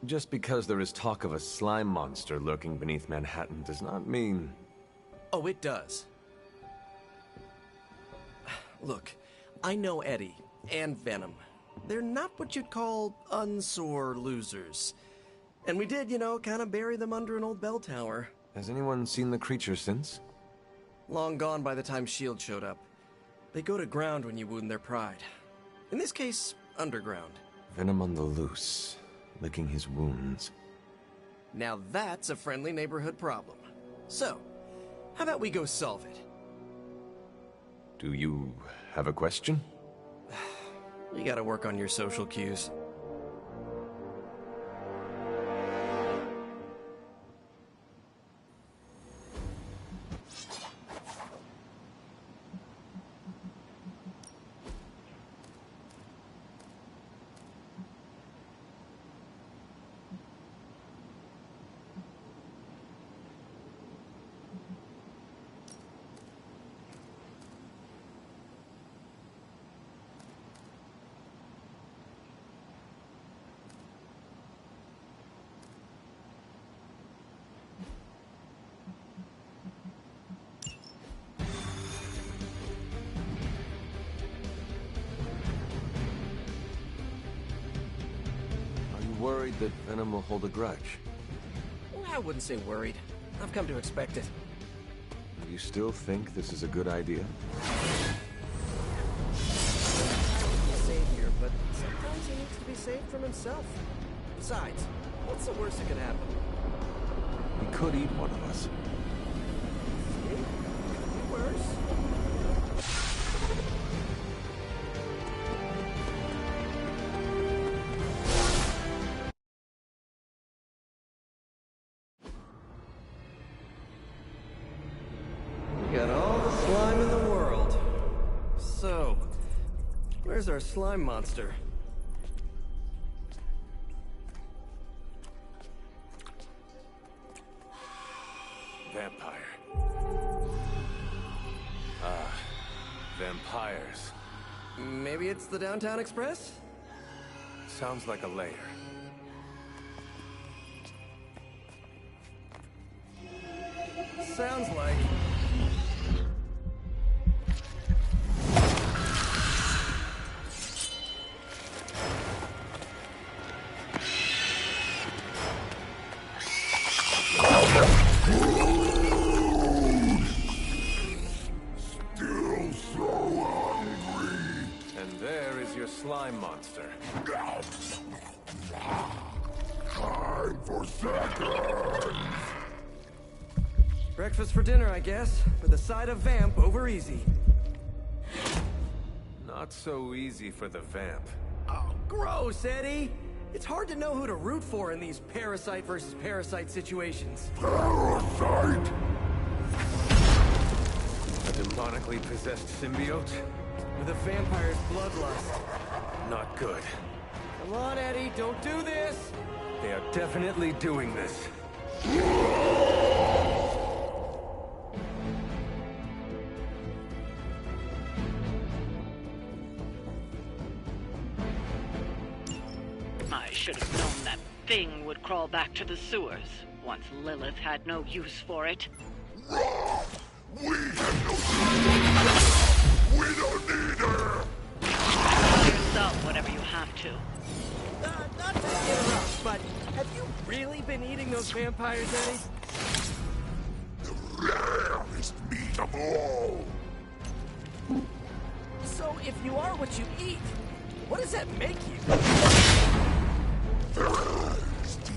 Just because there is talk of a slime monster lurking beneath Manhattan does not mean... Oh, it does. Look, I know Eddie and Venom. They're not what you'd call unsore losers. And we did, you know, kind of bury them under an old bell tower. Has anyone seen the creature since? Long gone by the time S.H.I.E.L.D. showed up. They go to ground when you wound their pride. In this case, underground. Venom on the loose, licking his wounds. Now that's a friendly neighborhood problem. So, how about we go solve it? Do you have a question? You gotta work on your social cues. Worried that Venom will hold a grudge? Well, I wouldn't say worried. I've come to expect it. Do you still think this is a good idea? He's a savior, but sometimes he needs to be saved from himself. Besides, what's the worst that could happen? He could eat one of us. See? Could be worse. Got all the slime in the world. So, where's our slime monster? Vampire. Vampires. Maybe it's the Downtown Express? Sounds like a lair. Sounds like... Slime monster. Time for seconds! Breakfast for dinner, I guess, with a side of vamp over easy. Not so easy for the vamp. Oh, gross, Eddie! It's hard to know who to root for in these parasite versus parasite situations. Parasite? A demonically possessed symbiote? With a vampire's bloodlust. Not good. Come on, Eddie, don't do this! They are definitely doing this. I should have known that thing would crawl back to the sewers once Lilith had no use for it. Wrong! We have no... We don't need her! Do yourself whatever you have to. Not to interrupt, but have you really been eating those vampires, Eddie? The rarest meat of all! So, if you are what you eat, what does that make you? Thirsty.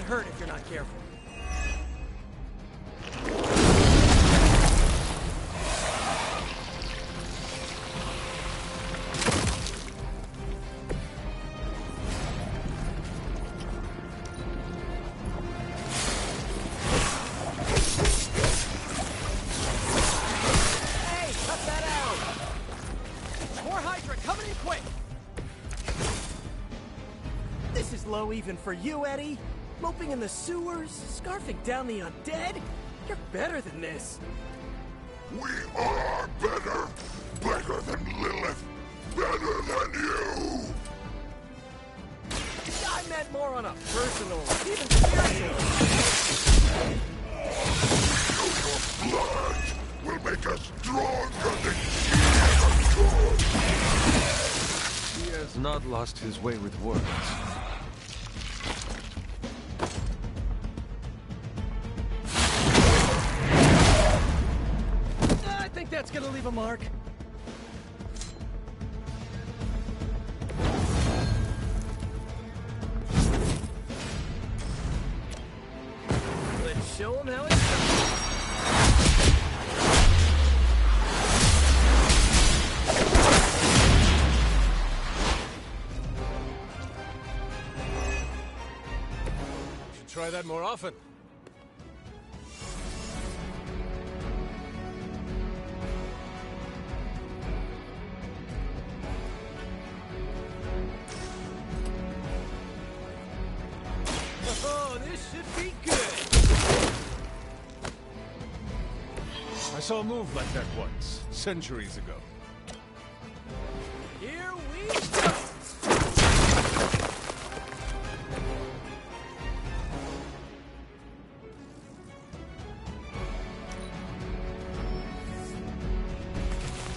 hurt if you're not careful. Hey, cut that out! More Hydra coming in quick! This is low even for you, Eddie. Moping in the sewers, scarfing down the undead? You're better than this. We are better! Better than Lilith! Better than you! I meant more on a personal, even spiritual. Your blood will make us stronger than he ever could! He has not lost his way with words. I think that's gonna leave a mark. Let's show him how it's done. Should try that more often. Oh, this should be good. I saw a move like that once, centuries ago. Here we go.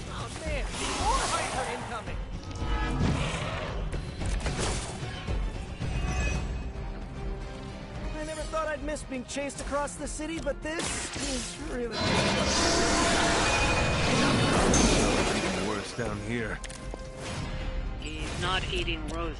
Oh man, more Hydra incoming. I never thought I'd miss being chased across the city, but this is really Even worse down here. He's not eating roses.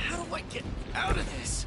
How do I get out of this?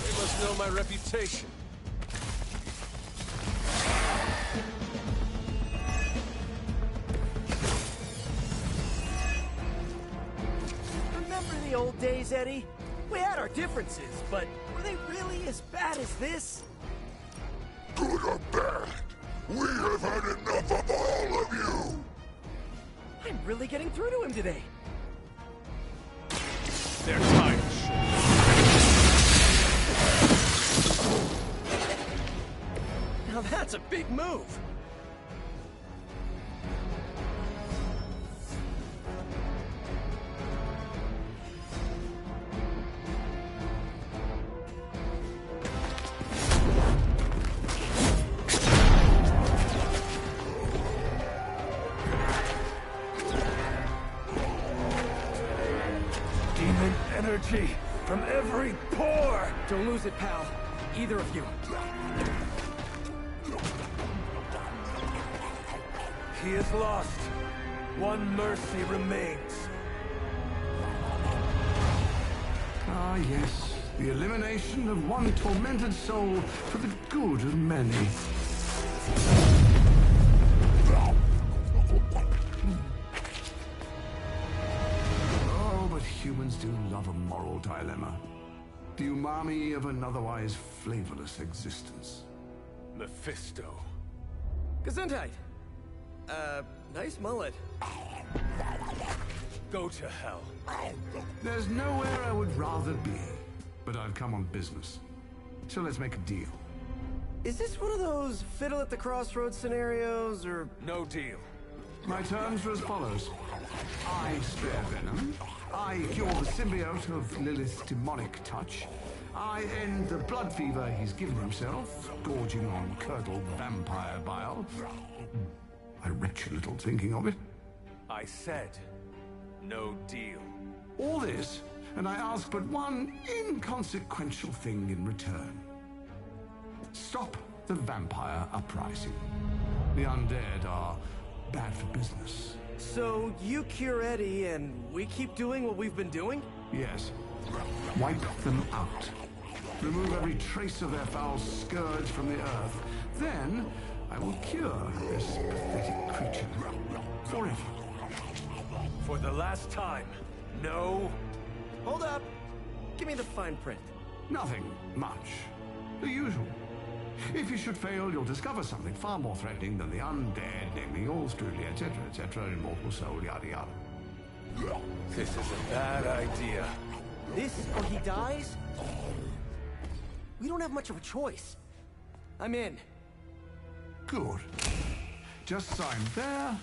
They must know my reputation. Remember the old days, Eddie? We had our differences, but were they really as bad as this? Good or bad, we have had enough of all of you! I'm really getting through to him today. Their time is short. Now that's a big move. energy from every pore! Don't lose it, pal. Either of you. He is lost. One mercy remains. Ah, yes. The elimination of one tormented soul for the good of many. Oh, but humans do love a moral dilemma. The umami of an otherwise flavorless existence. Mephisto. Gesundheit. Nice mullet. Go to hell. There's nowhere I would rather be, but I've come on business. So let's make a deal. Is this one of those fiddle at the crossroads scenarios, or... No deal. My terms are as follows. I spare Venom. I cure the symbiote of Lilith's demonic touch. I end the blood fever he's given himself, gorging on curdled vampire bile. I retch a little thinking of it. I said, no deal. All this, and I ask but one inconsequential thing in return. Stop the vampire uprising. The undead are bad for business. So you cure Eddie, and we keep doing what we've been doing? Yes. Wipe them out. Remove every trace of their foul scourge from the earth. Then, I will cure this pathetic creature. Forever. For the last time, no. Hold up. Give me the fine print. Nothing much. The usual. If you should fail, you'll discover something far more threatening than the undead, namely yours truly, etc., immortal soul, yada yada. This is a bad idea. This or he dies? We don't have much of a choice. I'm in. Good. Just sign there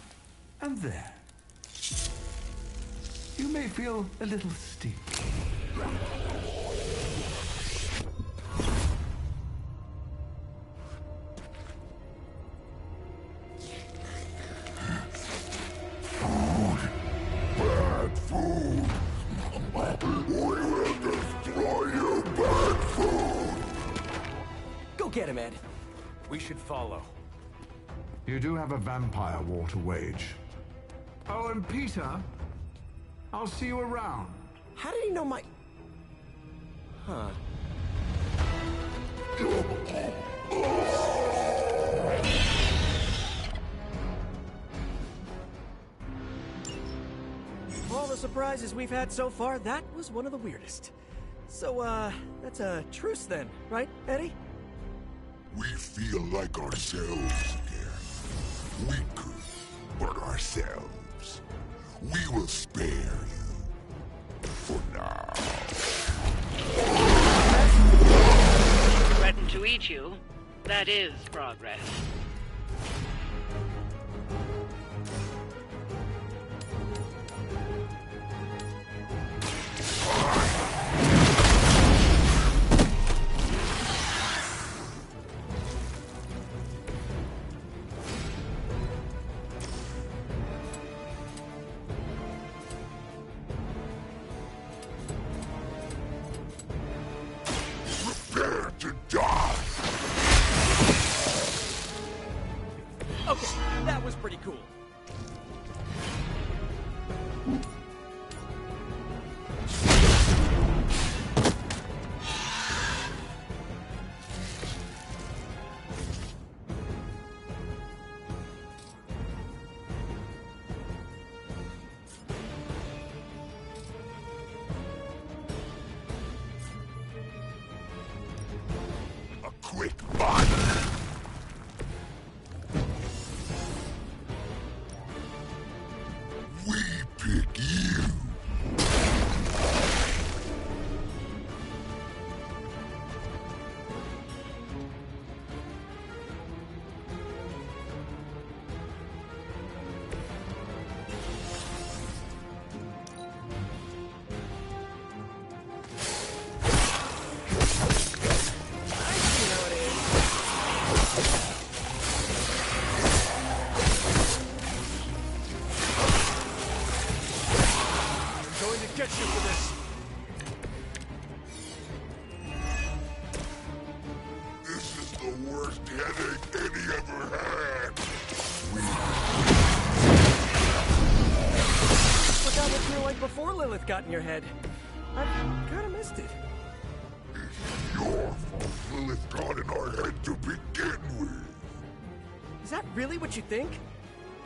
and there. You may feel a little sting. Bad food! We will destroy you, bad food! Go get him, Ed. We should follow. You do have a vampire war to wage. Oh, and Peter, I'll see you around. How did he know my... Huh. Of all the surprises we've had so far, that was one of the weirdest. So, that's a truce then, right, Eddie? We feel like ourselves again. Weaker, but ourselves. We will spare you. For now. Threaten to eat you. That is progress. Prepare to die! headache Eddie ever had. Forgot what you were like before Lilith got in your head. I kind of missed it. It's your fault Lilith got in our head to begin with. Is that really what you think?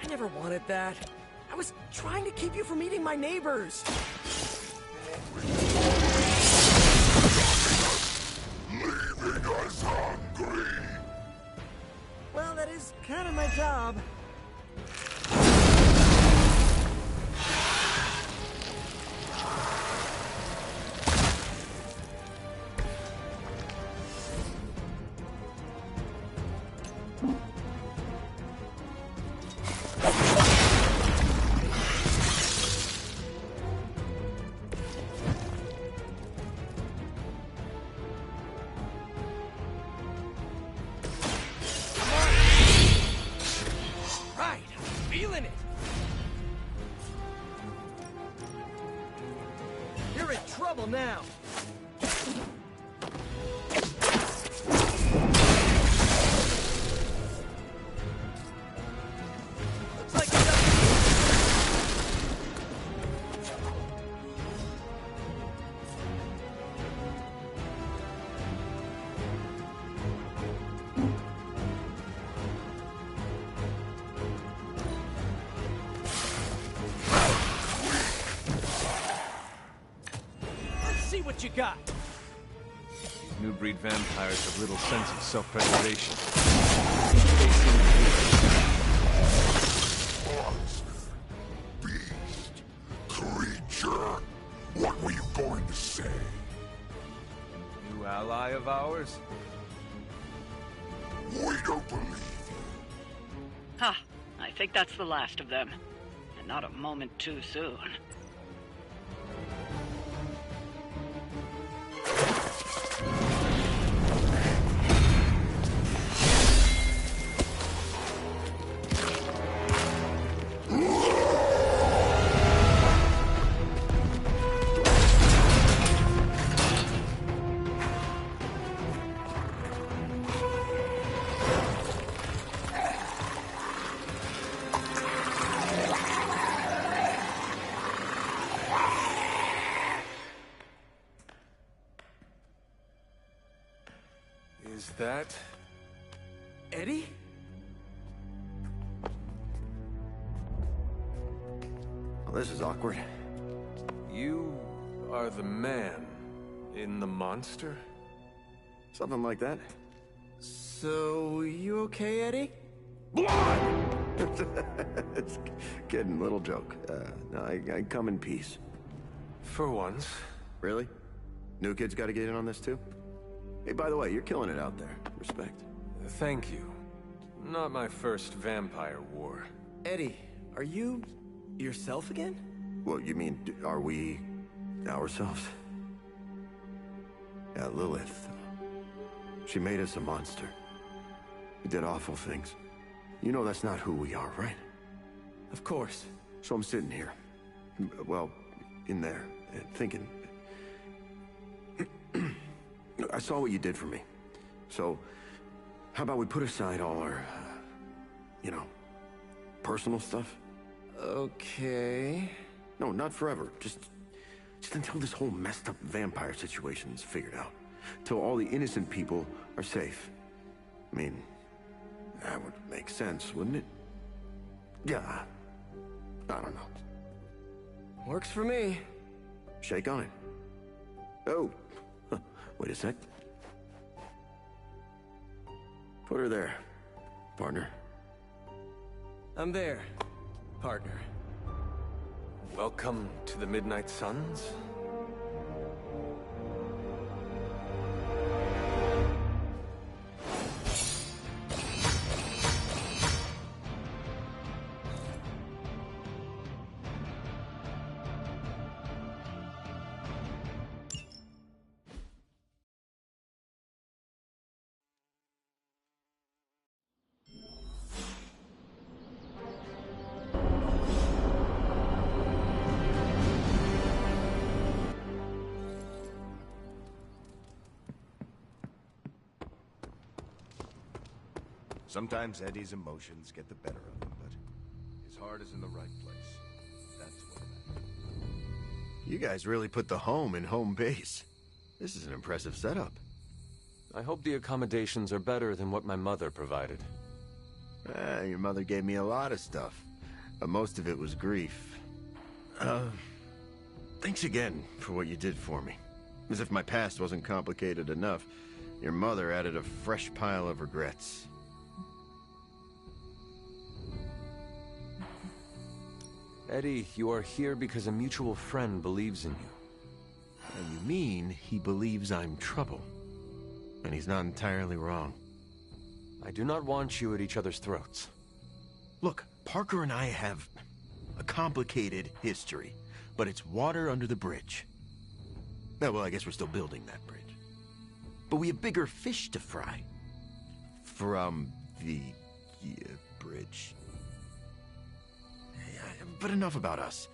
I never wanted that. I was trying to keep you from eating my neighbors. Leaving us hungry. Well, that is kind of my job. Feeling it. You're in trouble now. Looks like you got... See what you got. New breed vampires have little sense of self-preservation. Monster, beast, creature. What were you going to say? New ally of ours? We don't believe you. Ha! I think that's the last of them. And not a moment too soon. Is that... Eddie? Well, this is awkward. You are the man in the monster? Something like that. So, you okay, Eddie? It's kidding, little joke. No, I come in peace. For once. Really? New kids got to get in on this too? Hey, by the way, you're killing it out there. Respect. Thank you. Not my first vampire war. Eddie, are you yourself again? Well, you mean, are we ourselves? Yeah, Lilith. She made us a monster. We did awful things. You know that's not who we are, right? Of course. So I'm sitting here, well, in there, thinking... I saw what you did for me. So, how about we put aside all our, personal stuff? Okay... No, not forever. Just until this whole messed up vampire situation is figured out. Till all the innocent people are safe. I mean, that would make sense, wouldn't it? Yeah. I don't know. Works for me. Shake on it. Oh. Wait a sec. Put her there, partner. I'm there, partner. Welcome to the Midnight Suns? Sometimes Eddie's emotions get the better of him, but his heart is in the right place. That's what matters. You guys really put the home in home base. This is an impressive setup. I hope the accommodations are better than what my mother provided. Your mother gave me a lot of stuff, but most of it was grief. Thanks again for what you did for me. As if my past wasn't complicated enough, your mother added a fresh pile of regrets. Eddie, you are here because a mutual friend believes in you. And you mean he believes I'm trouble? And he's not entirely wrong. I do not want you at each other's throats. Look, Parker and I have a complicated history, but it's water under the bridge. Well, I guess we're still building that bridge. But we have bigger fish to fry. From the bridge. But enough about us.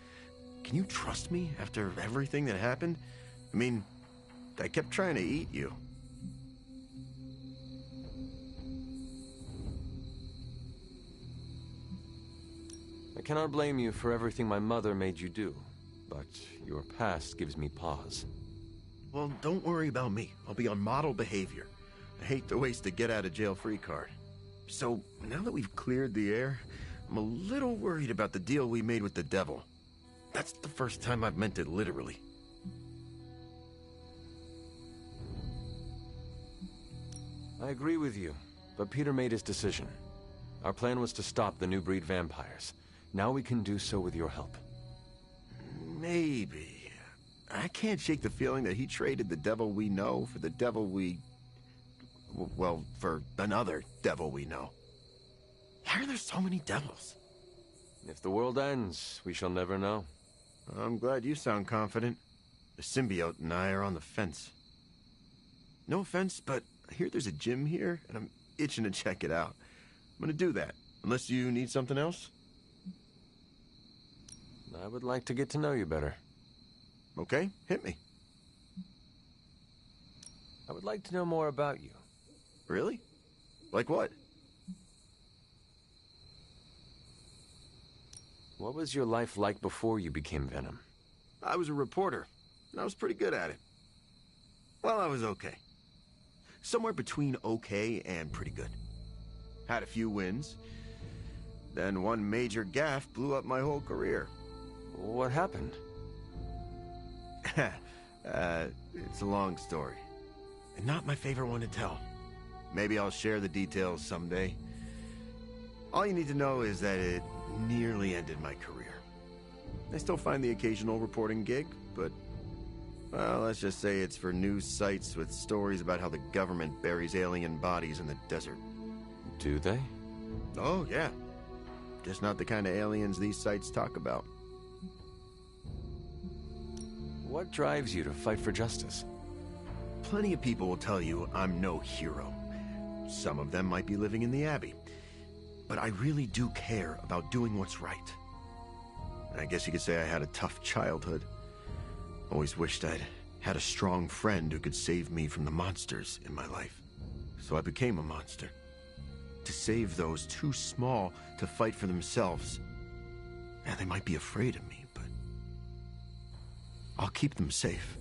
Can you trust me after everything that happened? I mean, I kept trying to eat you. I cannot blame you for everything my mother made you do, but your past gives me pause. Well, don't worry about me. I'll be on model behavior. I hate to waste a get-out-of-jail-free card. So, now that we've cleared the air, I'm a little worried about the deal we made with the devil. That's the first time I've meant it literally. I agree with you, but Peter made his decision. Our plan was to stop the new breed vampires. Now we can do so with your help. Maybe. I can't shake the feeling that he traded the devil we know for the devil we... well, for another devil we know. Why are there so many devils? If the world ends, we shall never know. I'm glad you sound confident. The symbiote and I are on the fence. No offense, but I hear there's a gym here, and I'm itching to check it out. I'm gonna do that, unless you need something else. I would like to get to know you better. Okay, hit me. I would like to know more about you. Really? Like what? What was your life like before you became Venom? I was a reporter, and I was pretty good at it. Well, I was okay. Somewhere between okay and pretty good. Had a few wins. Then one major gaffe blew up my whole career. What happened? It's a long story. And not my favorite one to tell. Maybe I'll share the details someday. All you need to know is that it nearly ended my career. I still find the occasional reporting gig, but... well, let's just say it's for news sites with stories about how the government buries alien bodies in the desert. Do they? Oh, yeah. Just not the kind of aliens these sites talk about. What drives you to fight for justice? Plenty of people will tell you I'm no hero. Some of them might be living in the Abbey. But I really do care about doing what's right. I guess you could say I had a tough childhood. Always wished I'd had a strong friend who could save me from the monsters in my life. So I became a monster. To save those too small to fight for themselves. Yeah, they might be afraid of me, but... I'll keep them safe.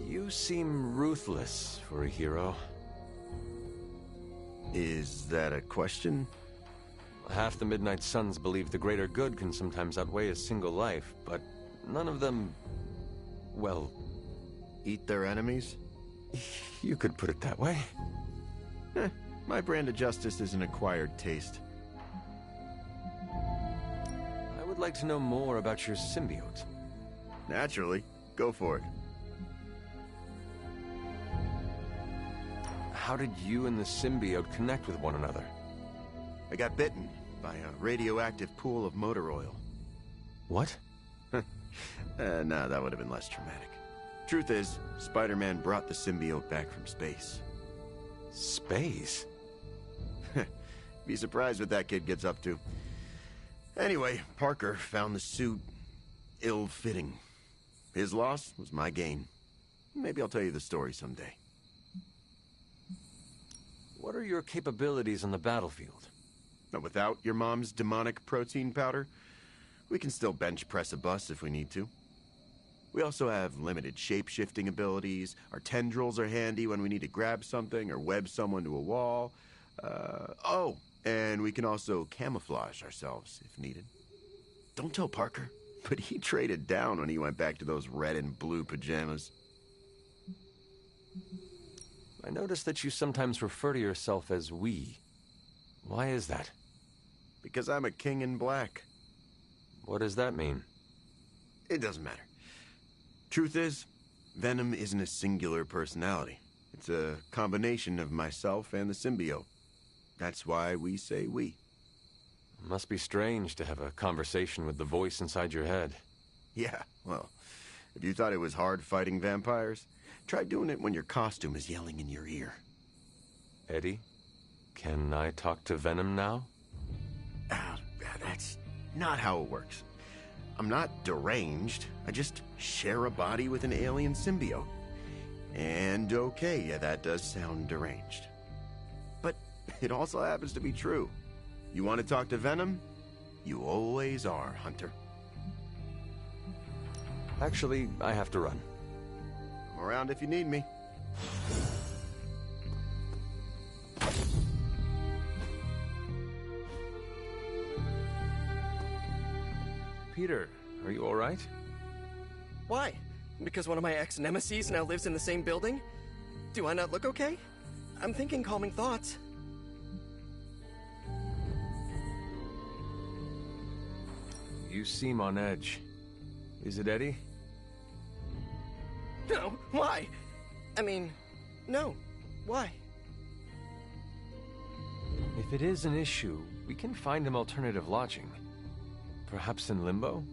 You seem ruthless for a hero. Is that a question? Half the Midnight Suns believe the greater good can sometimes outweigh a single life, but none of them... well... eat their enemies? You could put it that way. My brand of justice is an acquired taste. I would like to know more about your symbiote. Naturally. Go for it. How did you and the symbiote connect with one another? I got bitten by a radioactive pool of motor oil. What? Nah, that would have been less traumatic. Truth is, Spider-Man brought the symbiote back from space. Space? Be surprised what that kid gets up to. Anyway, Parker found the suit ill-fitting. His loss was my gain. Maybe I'll tell you the story someday. What are your capabilities on the battlefield? But without your mom's demonic protein powder, we can still bench press a bus if we need to. We also have limited shape-shifting abilities. Our tendrils are handy when we need to grab something or web someone to a wall. And we can also camouflage ourselves if needed. Don't tell Parker, but he traded down when he went back to those red and blue pajamas. I noticed that you sometimes refer to yourself as we. Why is that? Because I'm a king in black. What does that mean? It doesn't matter. Truth is, Venom isn't a singular personality. It's a combination of myself and the symbiote. That's why we say we. Must be strange to have a conversation with the voice inside your head. Yeah, well, if you thought it was hard fighting vampires, try doing it when your costume is yelling in your ear. Eddie, can I talk to Venom now? That's not how it works. I'm not deranged. I just share a body with an alien symbiote. And okay, yeah, that does sound deranged. But it also happens to be true. You want to talk to Venom? You always are, Hunter. Actually, I have to run. I'm around if you need me. Peter, are you all right? Why? Because one of my ex-nemeses now lives in the same building? Do I not look okay? I'm thinking calming thoughts. You seem on edge. Is it Eddie? No, why? I mean, no, why? If it is an issue, we can find him alternative lodging. Perhaps in Limbo?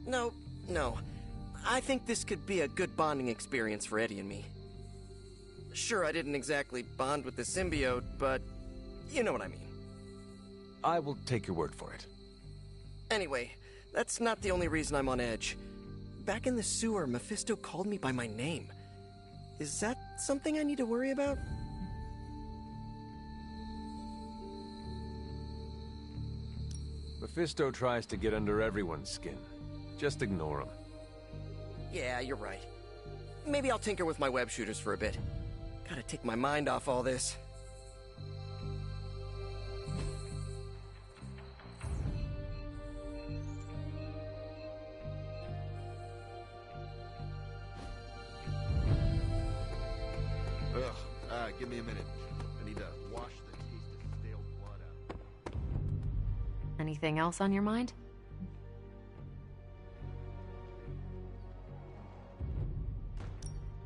No. I think this could be a good bonding experience for Eddie and me. Sure, I didn't exactly bond with the symbiote, but you know what I mean. I will take your word for it. Anyway, that's not the only reason I'm on edge. Back in the sewer, Mephisto called me by my name. Is that something I need to worry about? Mephisto tries to get under everyone's skin. Just ignore him. Yeah, you're right. Maybe I'll tinker with my web shooters for a bit. Gotta take my mind off all this. Give me a minute. I need to wash the taste of stale blood out. Anything else on your mind?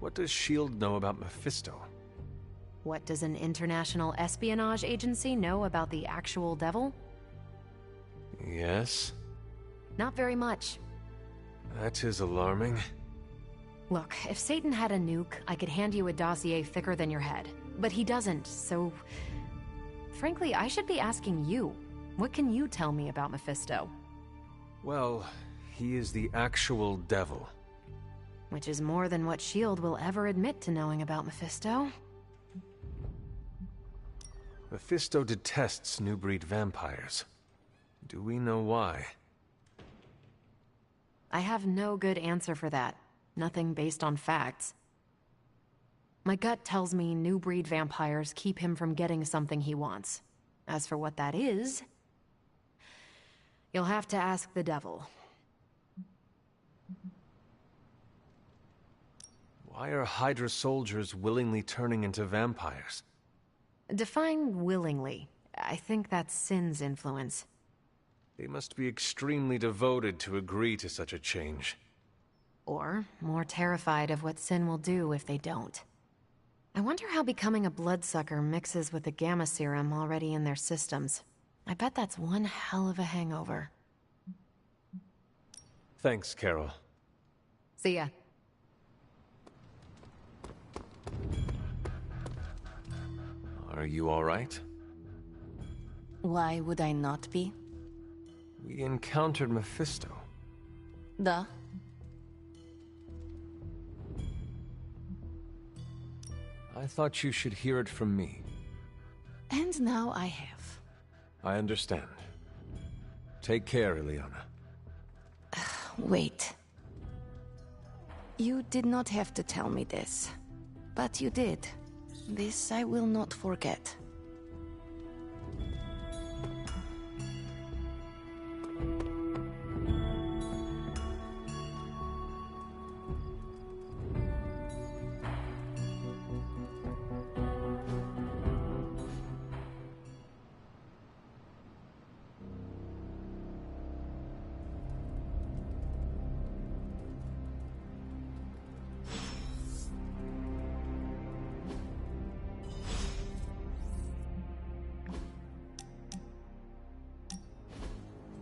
What does S.H.I.E.L.D. know about Mephisto? What does an international espionage agency know about the actual devil? Yes? Not very much. That is alarming. Look, if Satan had a nuke, I could hand you a dossier thicker than your head. But he doesn't, so... Frankly, I should be asking you. What can you tell me about Mephisto? Well, he is the actual devil. Which is more than what S.H.I.E.L.D. will ever admit to knowing about Mephisto. Mephisto detests new breed vampires. Do we know why? I have no good answer for that. Nothing based on facts. My gut tells me new breed vampires keep him from getting something he wants. As for what that is, you'll have to ask the devil. Why are Hydra soldiers willingly turning into vampires? Define willingly. I think that's Sin's influence. They must be extremely devoted to agree to such a change. Or more terrified of what Sin will do if they don't. I wonder how becoming a bloodsucker mixes with the gamma serum already in their systems. I bet that's one hell of a hangover. Thanks, Carol. See ya. Are you all right? Why would I not be? We encountered Mephisto. Duh. I thought you should hear it from me. And now I have. I understand. Take care, Ileana. Wait. You did not have to tell me this, but you did. This I will not forget.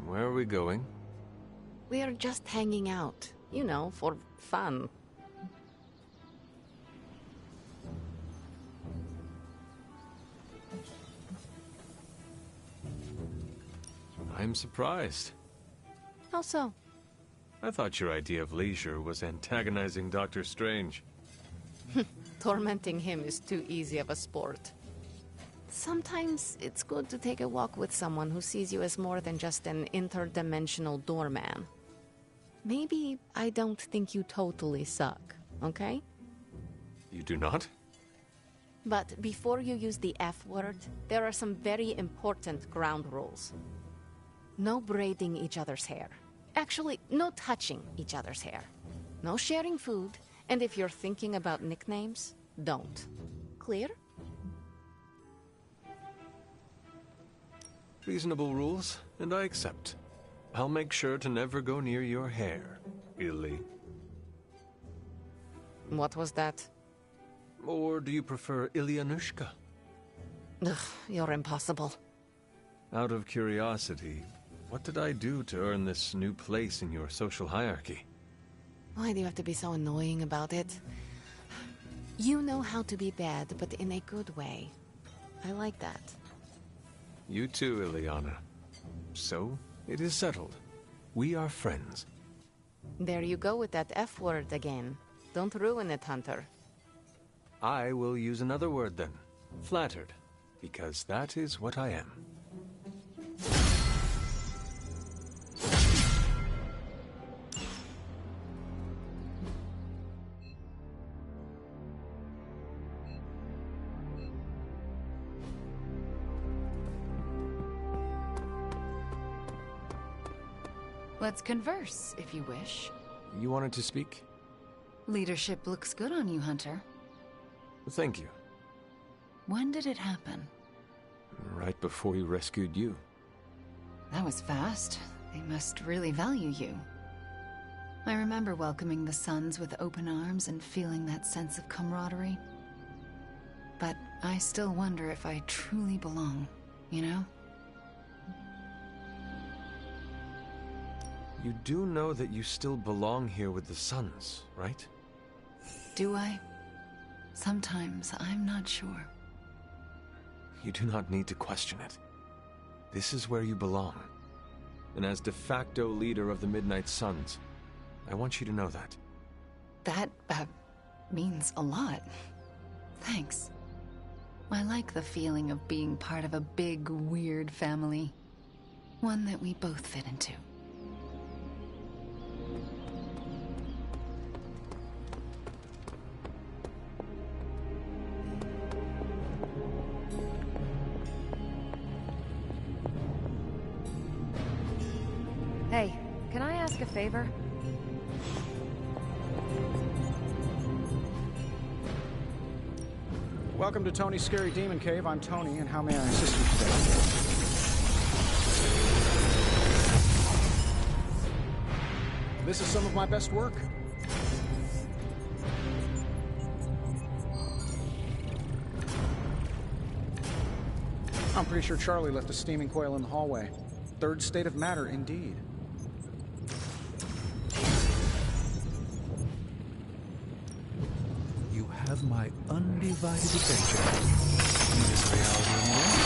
Where are we going? We are just hanging out, you know, for fun. I'm surprised. How so? I thought your idea of leisure was antagonizing Dr. Strange. Tormenting him is too easy of a sport. Sometimes it's good to take a walk with someone who sees you as more than just an interdimensional doorman. Maybe I don't think you totally suck, okay? You do not? But before you use the F word, there are some very important ground rules. No braiding each other's hair. Actually, no touching each other's hair. No sharing food, and if you're thinking about nicknames, don't. Clear? Reasonable rules, and I accept. I'll make sure to never go near your hair, Illy. What was that? Or do you prefer Ilyanushka? Ugh, you're impossible. Out of curiosity, what did I do to earn this new place in your social hierarchy? Why do you have to be so annoying about it? You know how to be bad, but in a good way. I like that. You too, Ileana. So, it is settled. We are friends. There you go with that F word again. Don't ruin it, Hunter. I will use another word then. Flattered. Because that is what I am. Let's converse, if you wish. You wanted to speak? Leadership looks good on you, Hunter. Thank you. When did it happen? Right before we rescued you. That was fast. They must really value you. I remember welcoming the Sons with open arms and feeling that sense of camaraderie. But I still wonder if I truly belong, you know? You do know that you still belong here with the Sons, right? Do I? Sometimes I'm not sure. You do not need to question it. This is where you belong. And as de facto leader of the Midnight Suns, I want you to know that. That, means a lot. Thanks. I like the feeling of being part of a big, weird family. One that we both fit into. Hey, can I ask a favor? Welcome to Tony's Scary Demon Cave. I'm Tony, and how may I assist you today? This is some of my best work. I'm pretty sure Charlie left a steaming coil in the hallway. Third state of matter, indeed. You have my undivided attention in this reality anymore.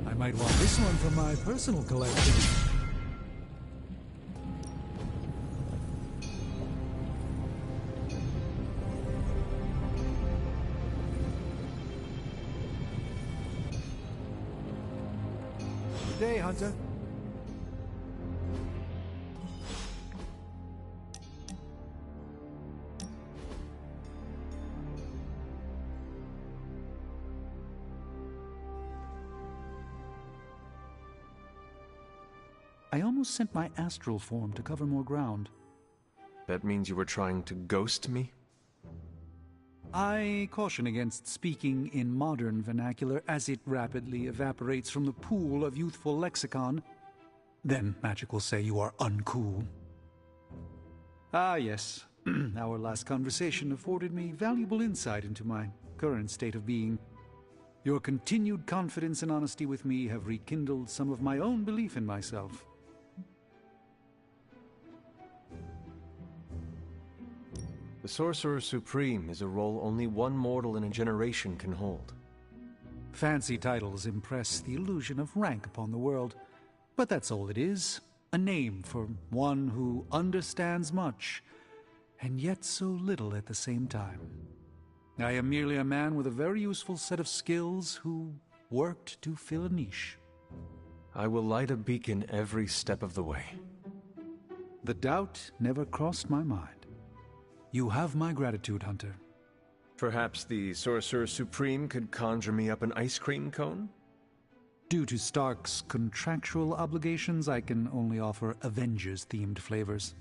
I might want this one for my personal collection. day, Hunter. I almost sent my astral form to cover more ground. That means you were trying to ghost me? I caution against speaking in modern vernacular as it rapidly evaporates from the pool of youthful lexicon. Then magic will say you are uncool. Ah, yes. Our last conversation afforded me valuable insight into my current state of being. Your continued confidence and honesty with me have rekindled some of my own belief in myself. The Sorcerer Supreme is a role only one mortal in a generation can hold. Fancy titles impress the illusion of rank upon the world, but that's all it is. A name for one who understands much, and yet so little at the same time. I am merely a man with a very useful set of skills who worked to fill a niche. I will light a beacon every step of the way. The doubt never crossed my mind. You have my gratitude, Hunter. Perhaps the Sorcerer Supreme could conjure me up an ice cream cone? Due to Stark's contractual obligations, I can only offer Avengers-themed flavors.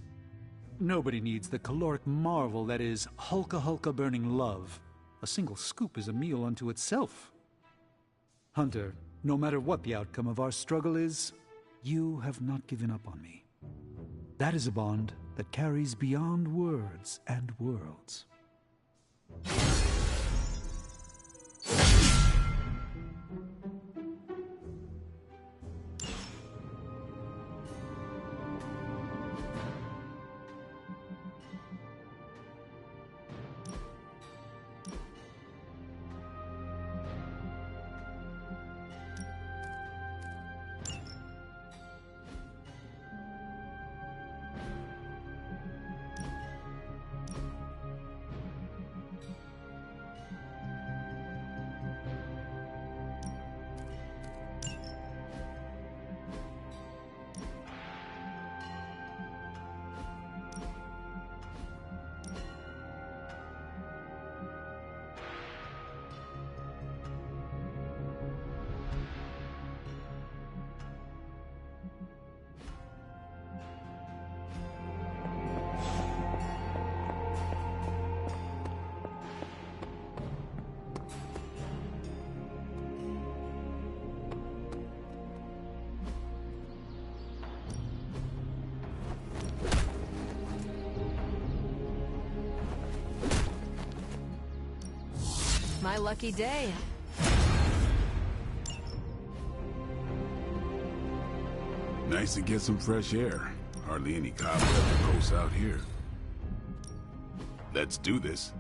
Nobody needs the caloric marvel that is Hulka Hulka burning love. A single scoop is a meal unto itself. Hunter, no matter what the outcome of our struggle is, you have not given up on me. That is a bond that carries beyond words and worlds. My lucky day. Nice to get some fresh air. Hardly any cobweb coast out here. Let's do this.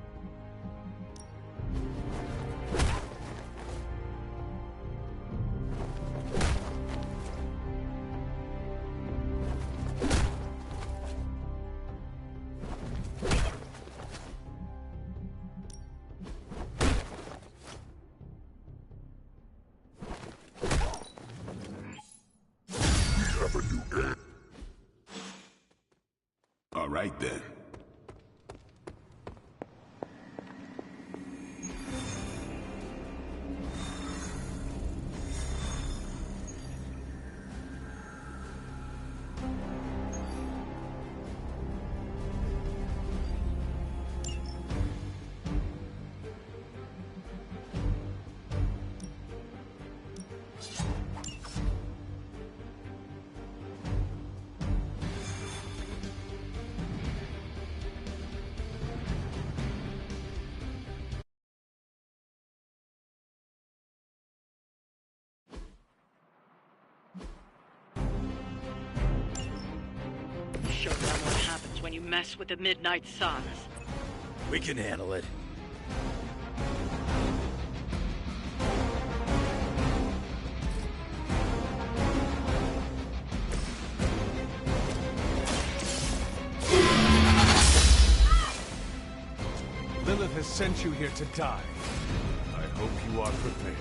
All right then. Show them what happens when you mess with the Midnight Suns. We can handle it. Lilith has sent you here to die. I hope you are prepared.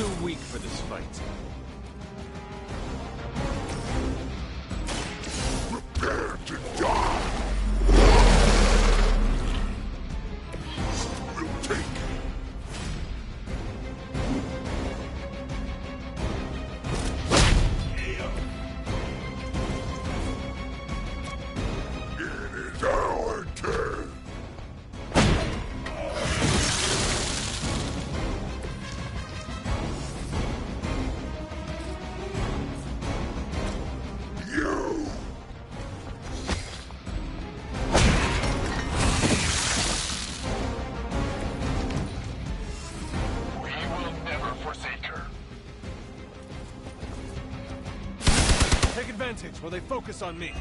too weak for this fight. Prepare to die! We'll take it. It is our turn. You! We will never forsake her. Take advantage while they focus on me.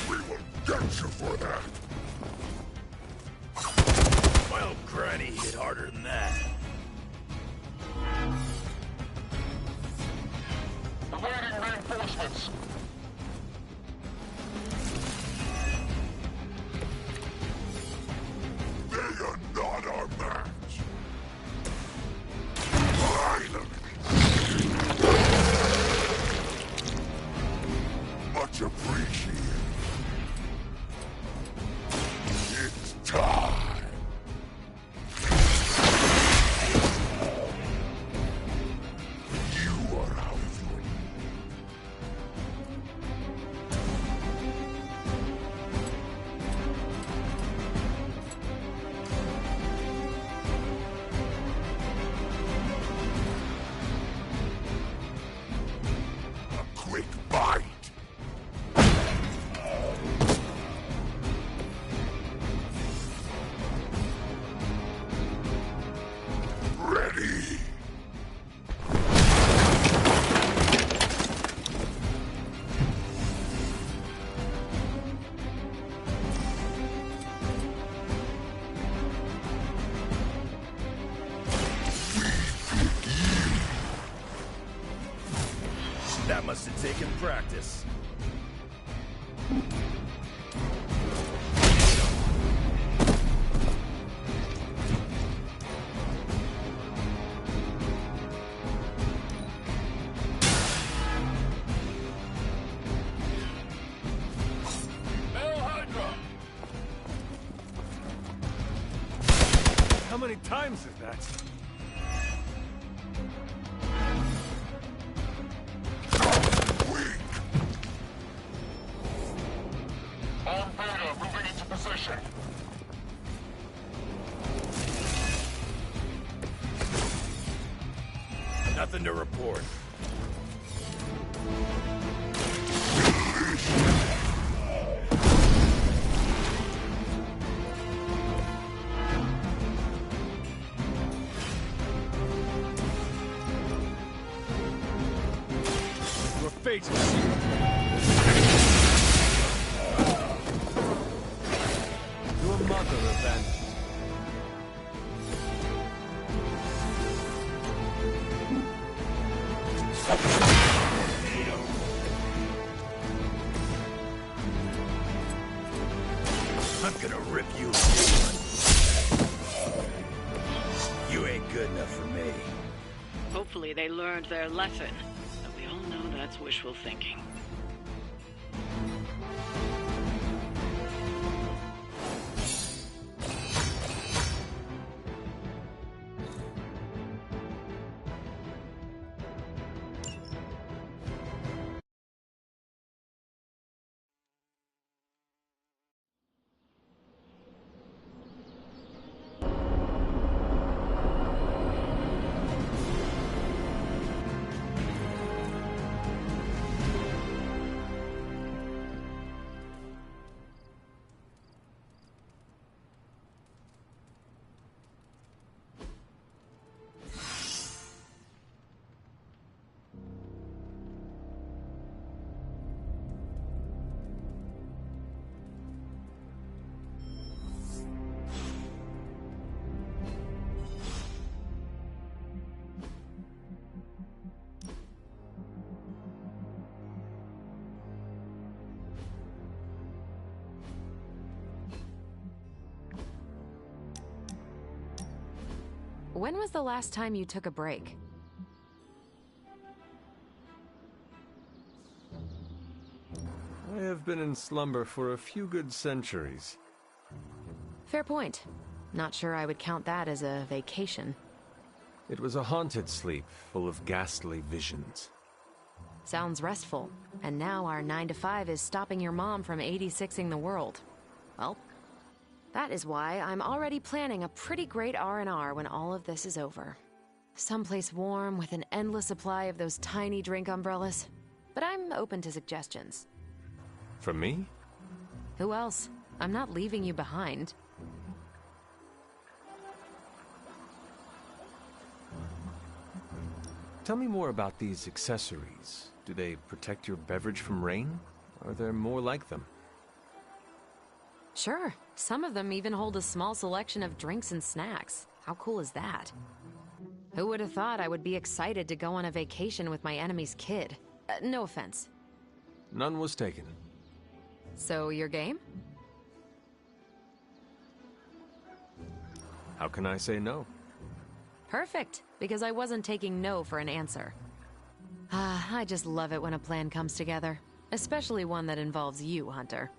We will get you for that. Well, Granny hit harder than that. Awaiting reinforcements. They are not our match. Finally! Much appreciated. It's time. You are out of your a quick bite. Ready. That must have taken practice. How many times is that? On Beta, moving into position. Nothing to report. Your fate is your mother abandoned. I'm gonna rip you a new one. You ain't good enough for me. Hopefully they learned their lesson. But we all know that's wishful thinking. When was the last time you took a break? I have been in slumber for a few good centuries. Fair point. Not sure I would count that as a vacation. It was a haunted sleep, full of ghastly visions. Sounds restful. And now our 9 to 5 is stopping your mom from 86ing the world. Well, that is why I'm already planning a pretty great R&R when all of this is over. Someplace warm with an endless supply of those tiny drink umbrellas. But I'm open to suggestions. From me? Who else? I'm not leaving you behind. Tell me more about these accessories. Do they protect your beverage from rain? Are there more like them? Sure. Some of them even hold a small selection of drinks and snacks. How cool is that? Who would have thought I would be excited to go on a vacation with my enemy's kid? No offense. None was taken. So, your game? How can I say no? Perfect, because I wasn't taking no for an answer. I just love it when a plan comes together. Especially one that involves you, Hunter.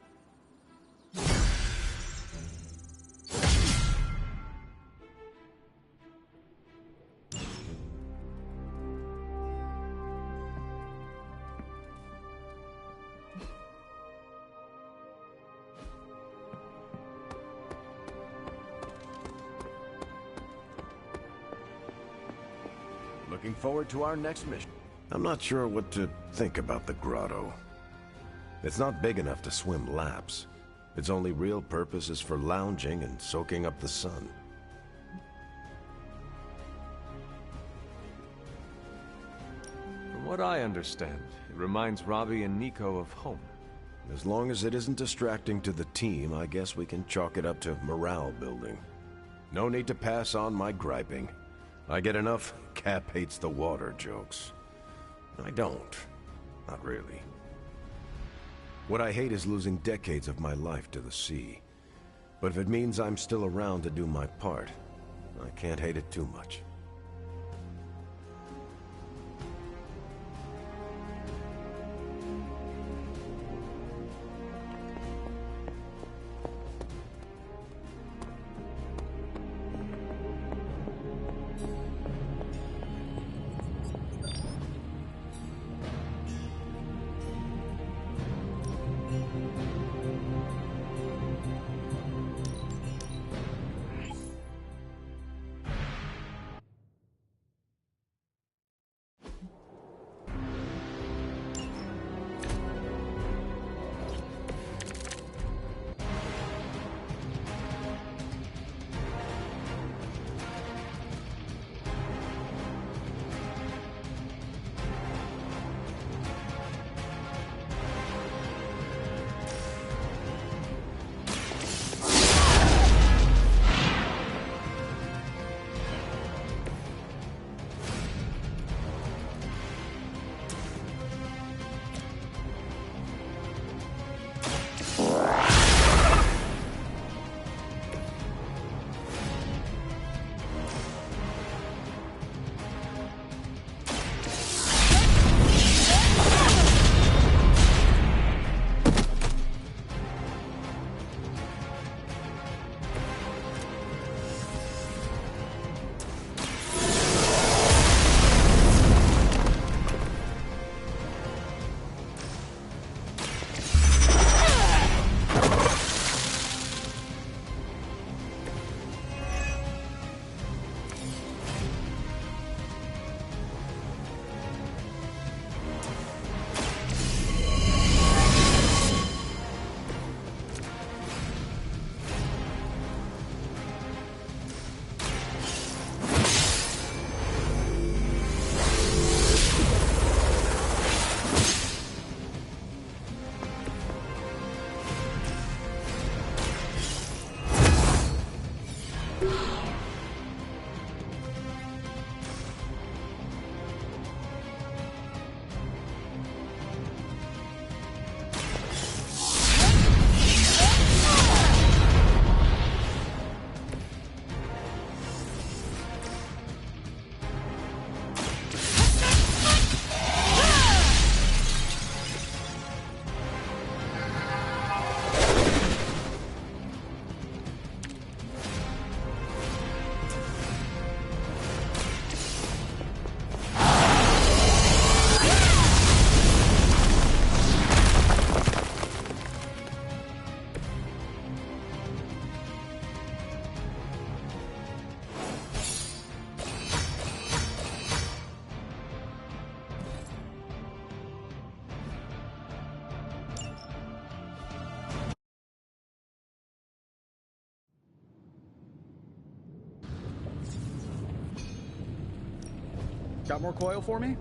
Looking forward to our next mission. I'm not sure what to think about the grotto. It's not big enough to swim laps. Its only real purpose is for lounging and soaking up the sun. From what I understand, it reminds Robbie and Nico of home. As long as it isn't distracting to the team, I guess we can chalk it up to morale building. No need to pass on my griping. I get enough Cap hates the water jokes. I don't. Not really. What I hate is losing decades of my life to the sea. But if it means I'm still around to do my part, I can't hate it too much. Got more coil for me?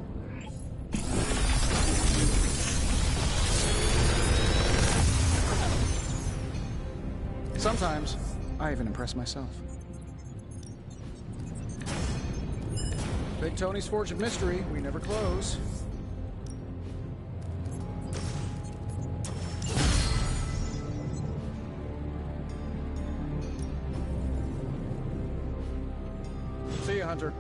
Sometimes, I even impress myself. Big Tony's Forge of Mystery, we never close. See ya, Hunter.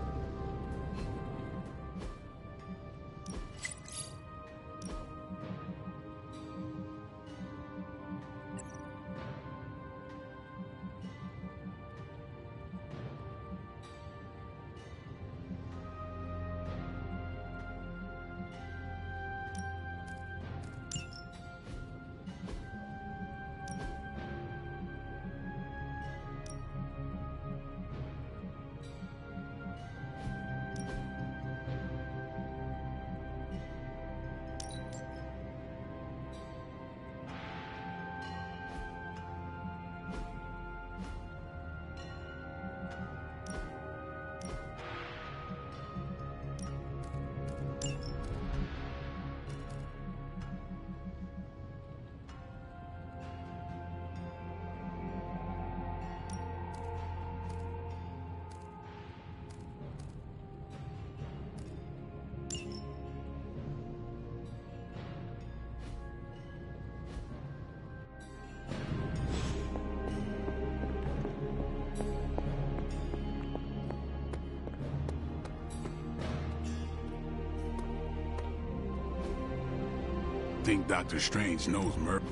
Think Dr. Strange knows murder?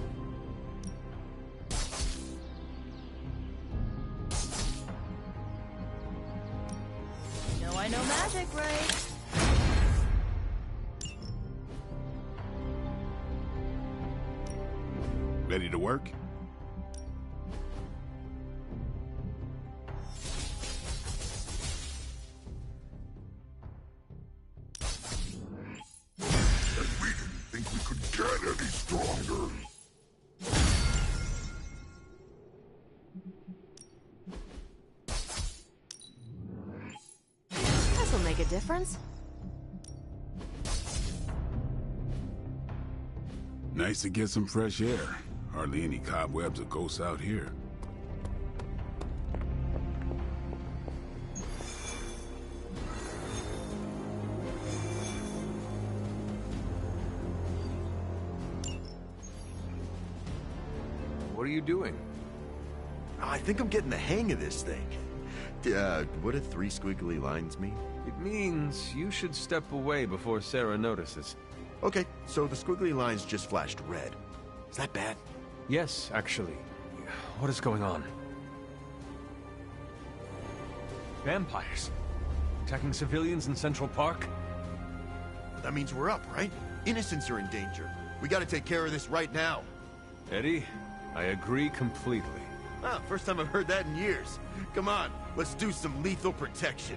You know I know magic, right? Ready to work? This'll make a difference. Nice to get some fresh air. Hardly any cobwebs or ghosts out here. What are you doing? I think I'm getting the hang of this thing. What do 3 squiggly lines mean? It means you should step away before Sarah notices. Okay, so the squiggly lines just flashed red. Is that bad? Yes, actually. What is going on? Vampires? Attacking civilians in Central Park? That means we're up, right? Innocents are in danger. We gotta take care of this right now. Eddie, I agree completely. Ah, first time I've heard that in years. Come on, let's do some lethal protection.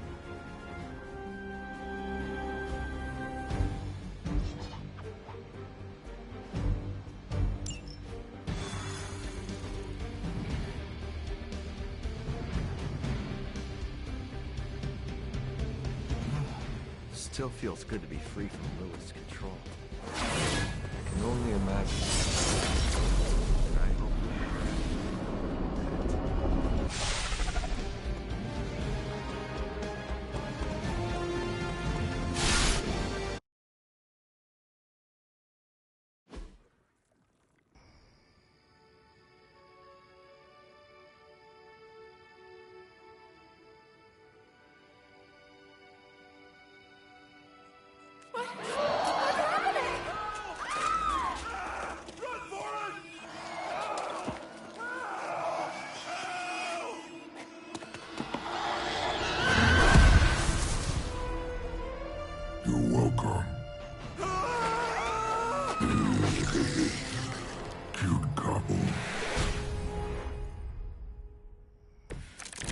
Still feels good to be free from Lilith's control. I can only imagine.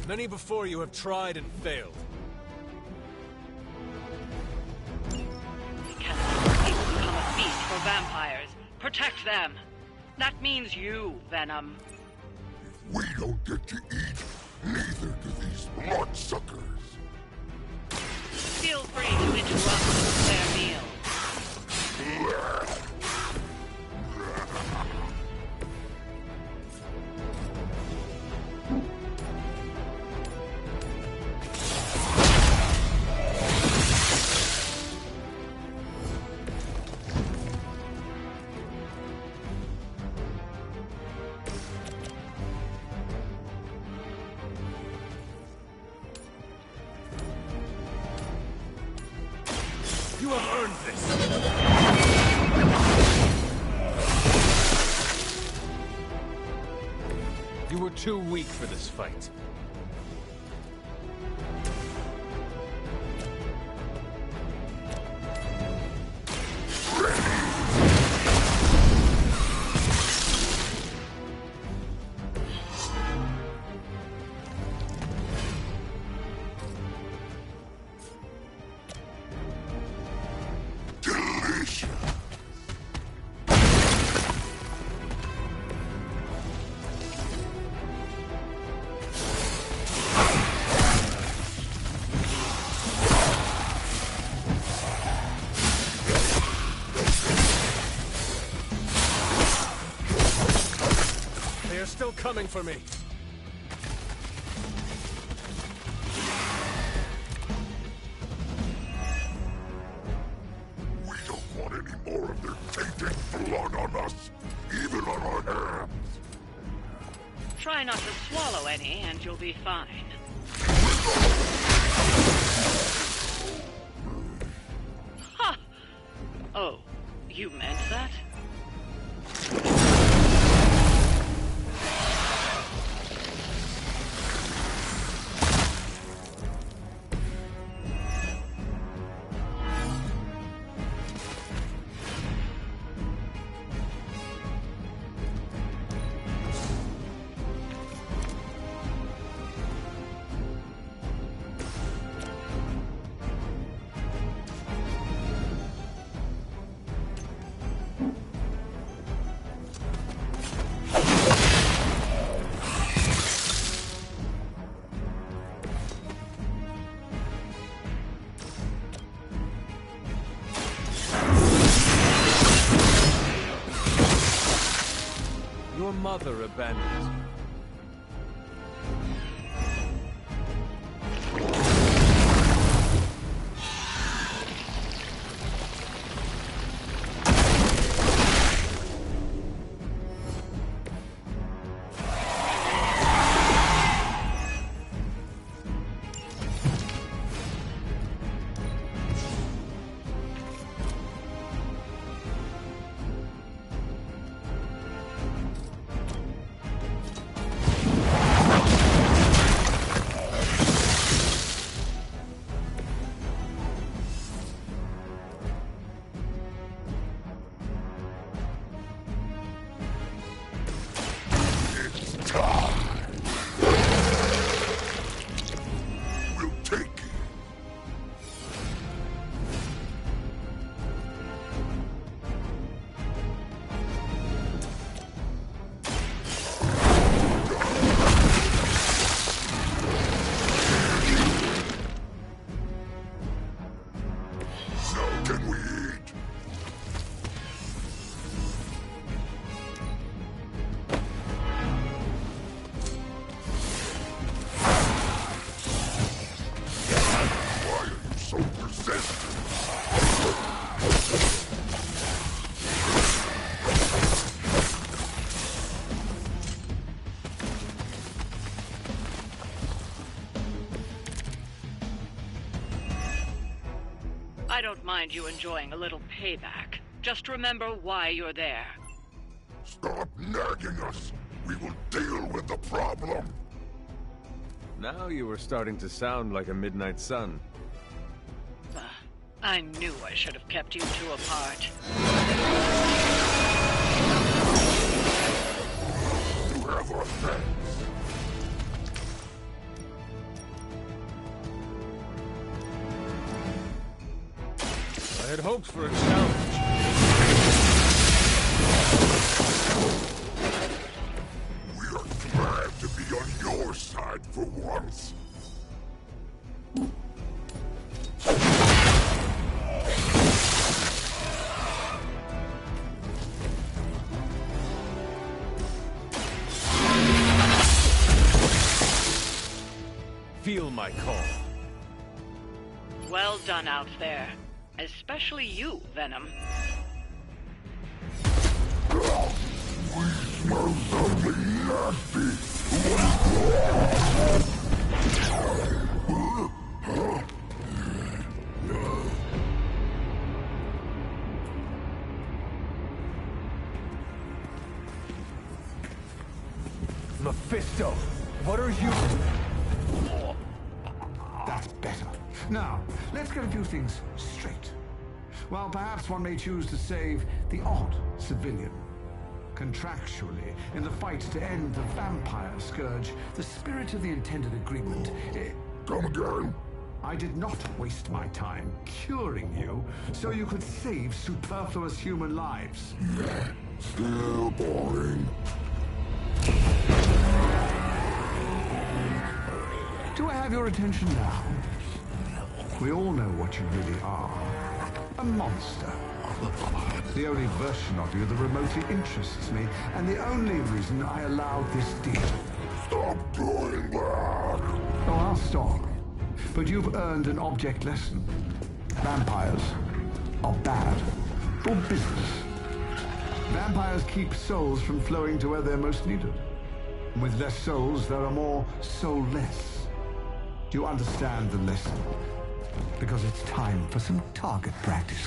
Many before you have tried and failed. Because people become a feast for vampires. Protect them. That means you, Venom. We don't get to eat, neither do these bloodsuckers. Feel free to interrupt You have earned this! You were too weak for this fight. They're still coming for me. We don't want any more of their tainted blood on us, even on our hands. Try not to swallow any, and you'll be fine. Ha! Oh, you meant that? Your mother abandoned you. I don't mind you enjoying a little payback. Just remember why you're there. Stop nagging us! We will deal with the problem! Now you were starting to sound like a Midnight Sun. I knew I should have kept you two apart. You have our thanks. I had hoped for a challenge. We are glad to be on your side for once. Feel my call. Well done out there. Especially you, Venom. We smell something nasty. Mephisto, what are you... That's better. Now, let's get a few things straight. While perhaps one may choose to save the odd civilian, contractually, in the fight to end the vampire scourge, the spirit of the intended agreement... Come again? I did not waste my time curing you so you could save superfluous human lives. Still boring. Do I have your attention now? We all know what you really are. A monster. The only version of you that remotely interests me, and the only reason I allowed this deal. Stop doing that! Oh, I'll stop. But you've earned an object lesson. Vampires are bad for business. Vampires keep souls from flowing to where they're most needed. And with less souls, there are more soulless. Do you understand the lesson? Because it's time for some target practice.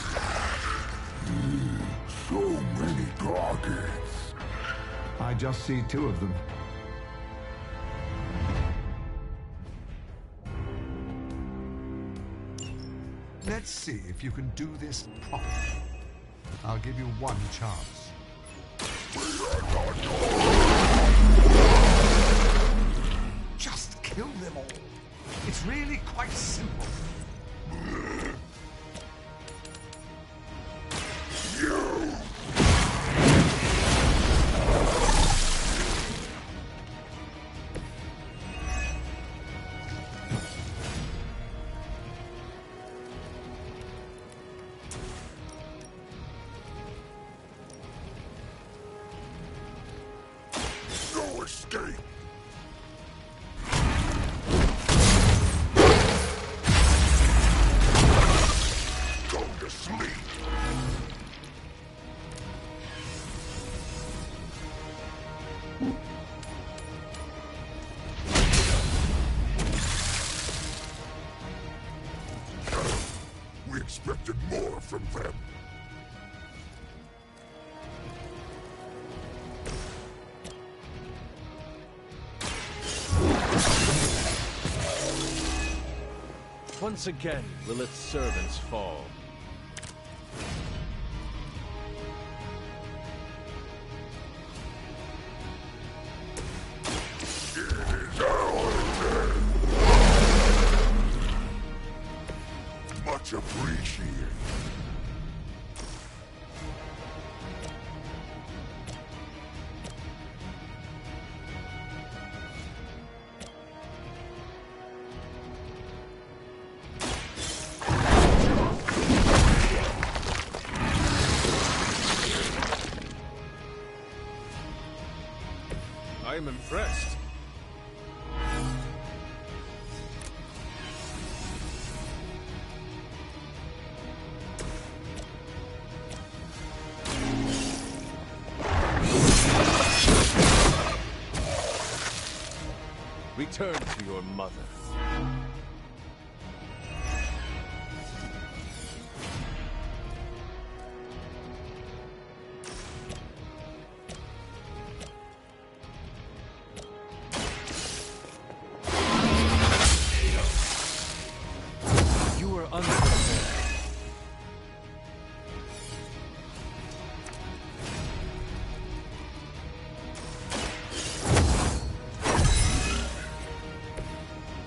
So many targets. I just see 2 of them. Let's see if you can do this properly. I'll give you 1 chance. Just kill them all. It's really quite simple. No escape. Go to sleep. We expected more from them. Once again, Lilith's servants fall. Much appreciated. I am impressed. Return to your mother. You are unprepared.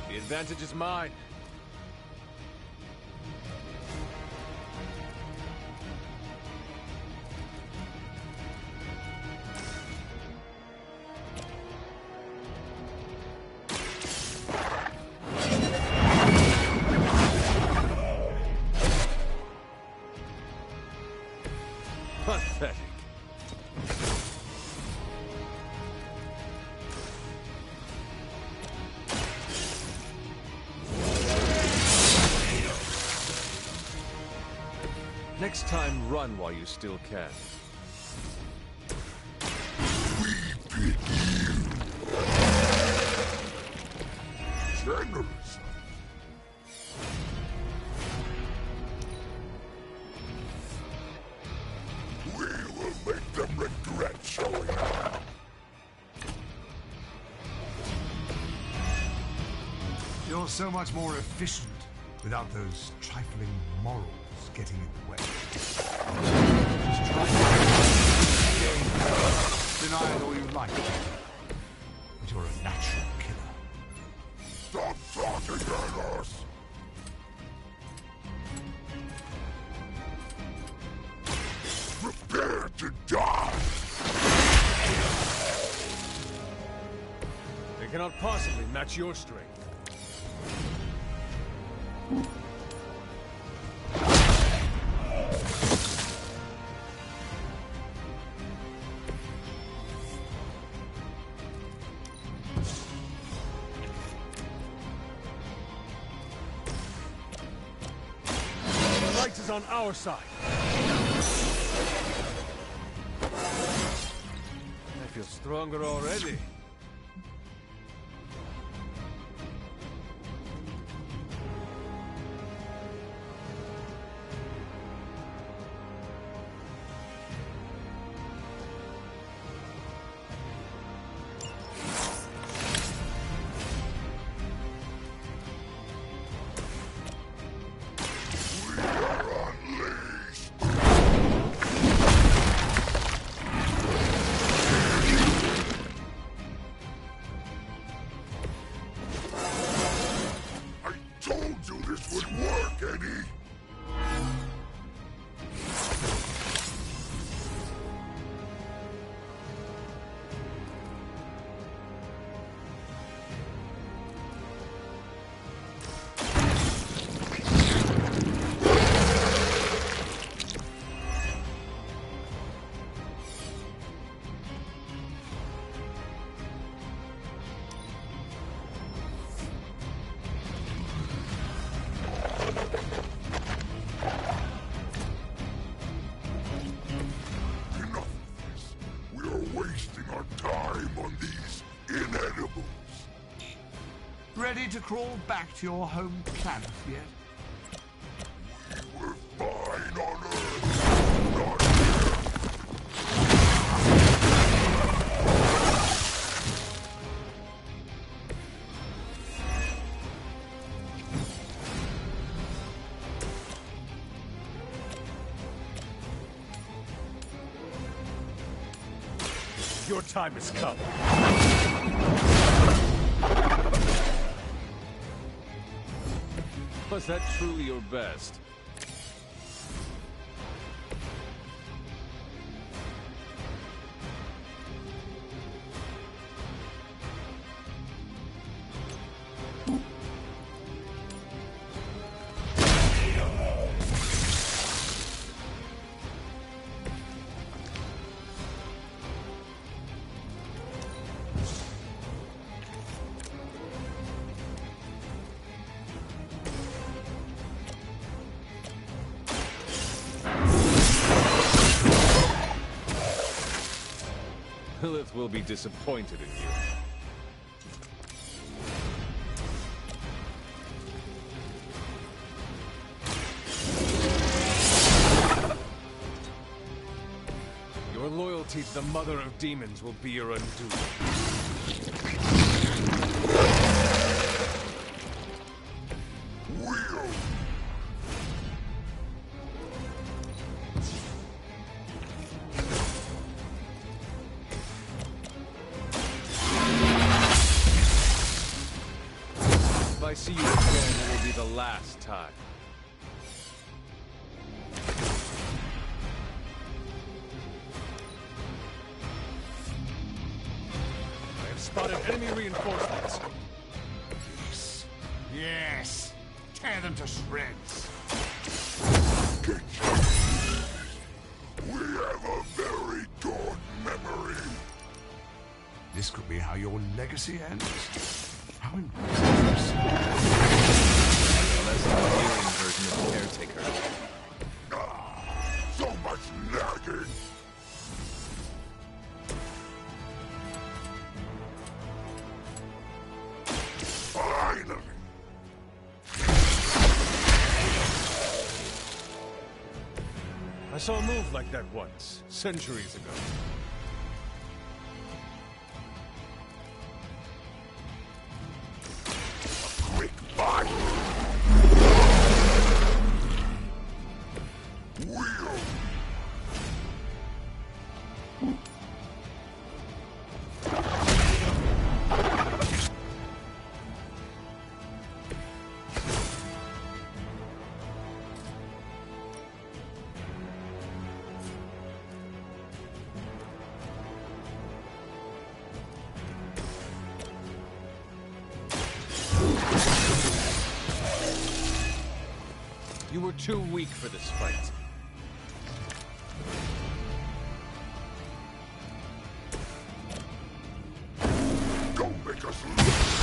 The advantage is mine. Pathetic. Next time, run while you still can. Generous. We will make them regret showing up. feel so much more efficient without those trifling morals getting in the way. Just try to deny it all you like, but you're a natural killer. Stop talking at us! Prepare to die! They cannot possibly match your strength. The light is on our side. I feel stronger already. Ready to crawl back to your home planet yet? We were fine on Earth, not here. Your time has come. Was that truly your best? Lilith will be disappointed in you. Your loyalty to the Mother of Demons will be your undoing. If I see you again, it will be the last time. I have spotted enemy reinforcements. Yes. Tear them to shreds. We have a very good memory. This could be how your legacy ends. How important. Less endearing version of the caretaker. So much nagging. Finally. I saw a move like that once, centuries ago. Quick You were too weak for this fight. Don't make us lose!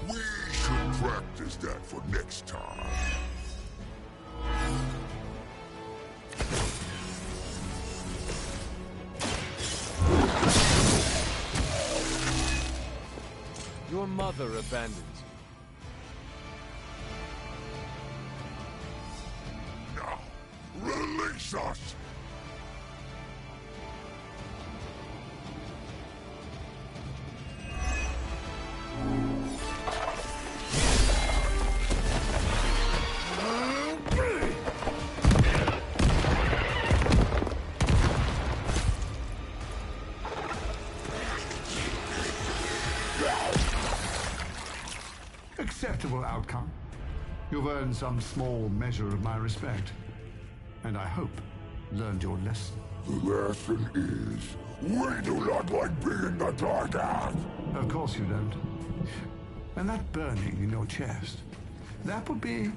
We should practice that for next time. Your mother abandons you. Now, release us! Acceptable outcome. You've earned some small measure of my respect. And I hope learned your lesson. The lesson is, we do not like being the target! Of course you don't. And that burning in your chest, that would be...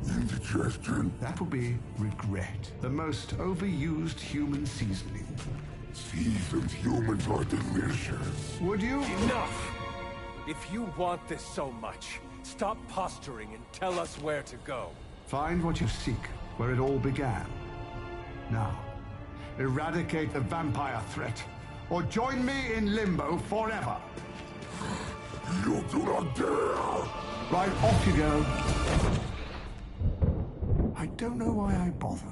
indigestion? That would be regret. The most overused human seasoning. Seasoned humans are delicious. Would you? Enough! If you want this so much, stop posturing and tell us where to go. Find what you seek, where it all began. Now, eradicate the vampire threat, or join me in limbo forever. You do not dare! Right, off you go. I don't know why I bother.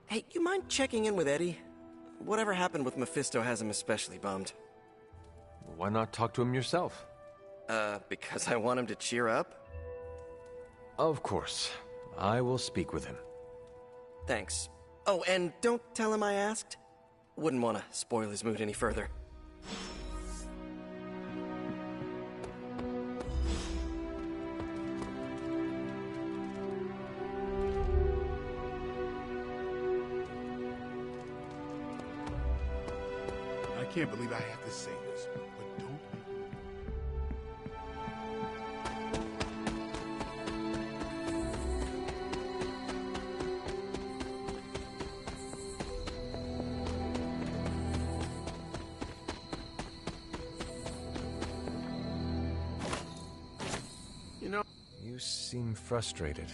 Hey, you mind checking in with Eddie? Whatever happened with Mephisto has him especially bummed. Why not talk to him yourself? Because I want him to cheer up? Of course. I will speak with him. Thanks. Oh, and don't tell him I asked. Wouldn't want to spoil his mood any further. I can't believe I have to say this, but don't... You know... You seem frustrated.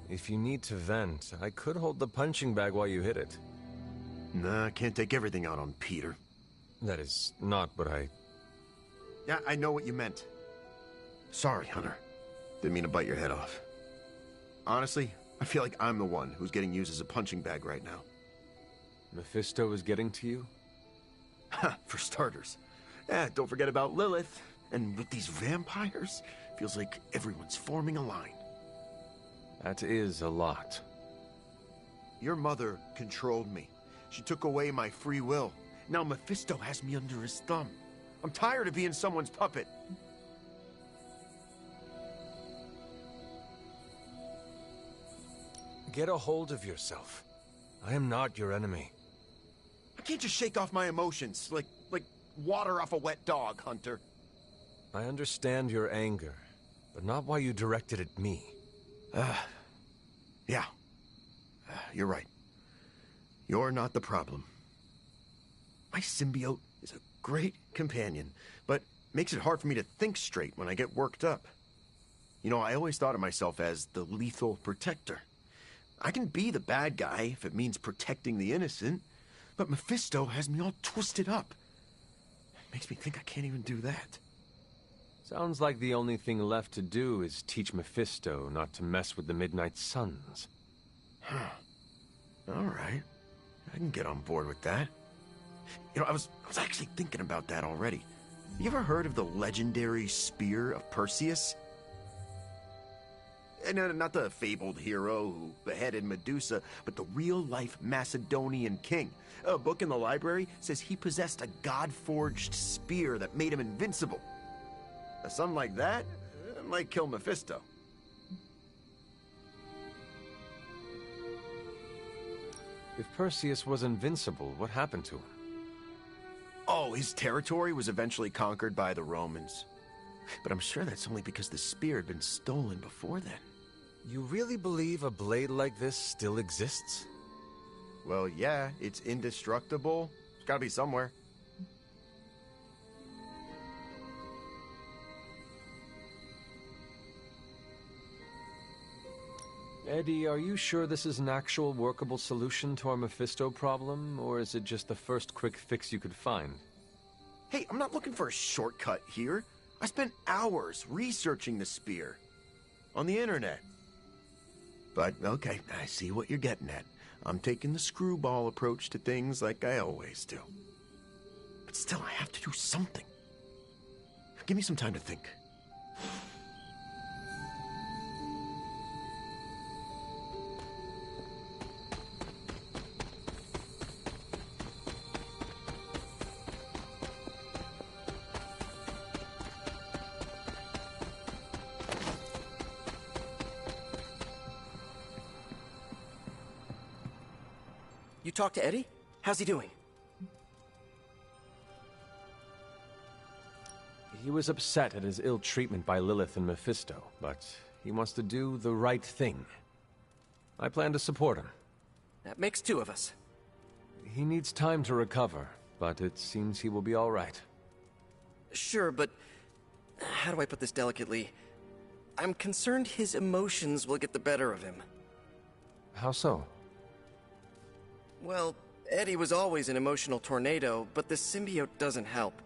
If you need to vent, I could hold the punching bag while you hit it. Nah, I can't take everything out on Peter. That is not what I... Yeah, I know what you meant. Sorry, Hunter. Didn't mean to bite your head off. Honestly, I feel like I'm the one who's getting used as a punching bag right now. Mephisto is getting to you? For starters. Don't forget about Lilith. And with these vampires, feels like everyone's forming a line. That is a lot. Your mother controlled me. She took away my free will. Now Mephisto has me under his thumb. I'm tired of being someone's puppet. Get a hold of yourself. I am not your enemy. I can't just shake off my emotions like water off a wet dog, Hunter. I understand your anger, but not why you directed at me. Yeah. You're right. You're not the problem. My symbiote is a great companion, but makes it hard for me to think straight when I get worked up. You know, I always thought of myself as the lethal protector. I can be the bad guy if it means protecting the innocent, but Mephisto has me all twisted up. It makes me think I can't even do that. Sounds like the only thing left to do is teach Mephisto not to mess with the Midnight Suns. Huh. All right. I can get on board with that. You know, I was actually thinking about that already. You ever heard of the legendary Spear of Perseus? No, not the fabled hero who beheaded Medusa, but the real-life Macedonian king. A book in the library says he possessed a god-forged spear that made him invincible. Now, something like that might kill Mephisto. If Perseus was invincible, what happened to him? Oh, his territory was eventually conquered by the Romans. But I'm sure that's only because the spear had been stolen before then. You really believe a blade like this still exists? Well, yeah, it's indestructible. It's gotta be somewhere. Eddie, are you sure this is an actual workable solution to our Mephisto problem, or is it just the first quick fix you could find? Hey, I'm not looking for a shortcut here. I spent hours researching the spear. On the internet. But, okay, I see what you're getting at. I'm taking the screwball approach to things like I always do. But still, I have to do something. Give me some time to think. You talked to Eddie? How's he doing? He was upset at his ill treatment by Lilith and Mephisto, but he wants to do the right thing. I plan to support him. That makes two of us. He needs time to recover, but it seems he will be all right. Sure, but how do I put this delicately? I'm concerned his emotions will get the better of him. How so? Well, Eddie was always an emotional tornado, but the symbiote doesn't help.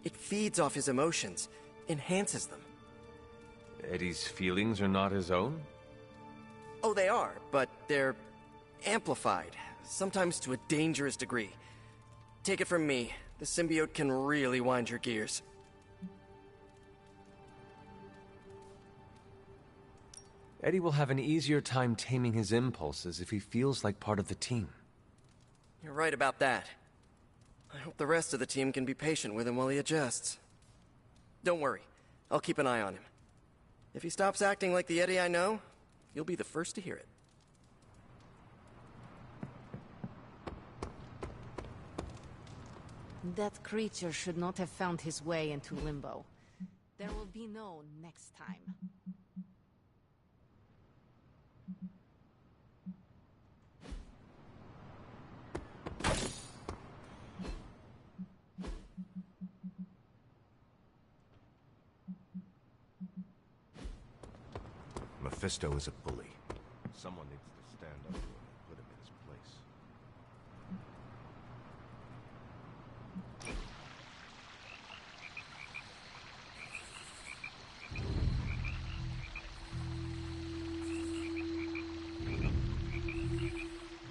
It feeds off his emotions, enhances them. Eddie's feelings are not his own? Oh, they are, but they're amplified, sometimes to a dangerous degree. Take it from me, the symbiote can really wind your gears. Eddie will have an easier time taming his impulses if he feels like part of the team. You're right about that. I hope the rest of the team can be patient with him while he adjusts. Don't worry, I'll keep an eye on him. If he stops acting like the Eddie I know, you'll be the first to hear it. That creature should not have found his way into Limbo. There will be no next time. Mephisto is a bully. Someone needs to stand up to him and put him in his place.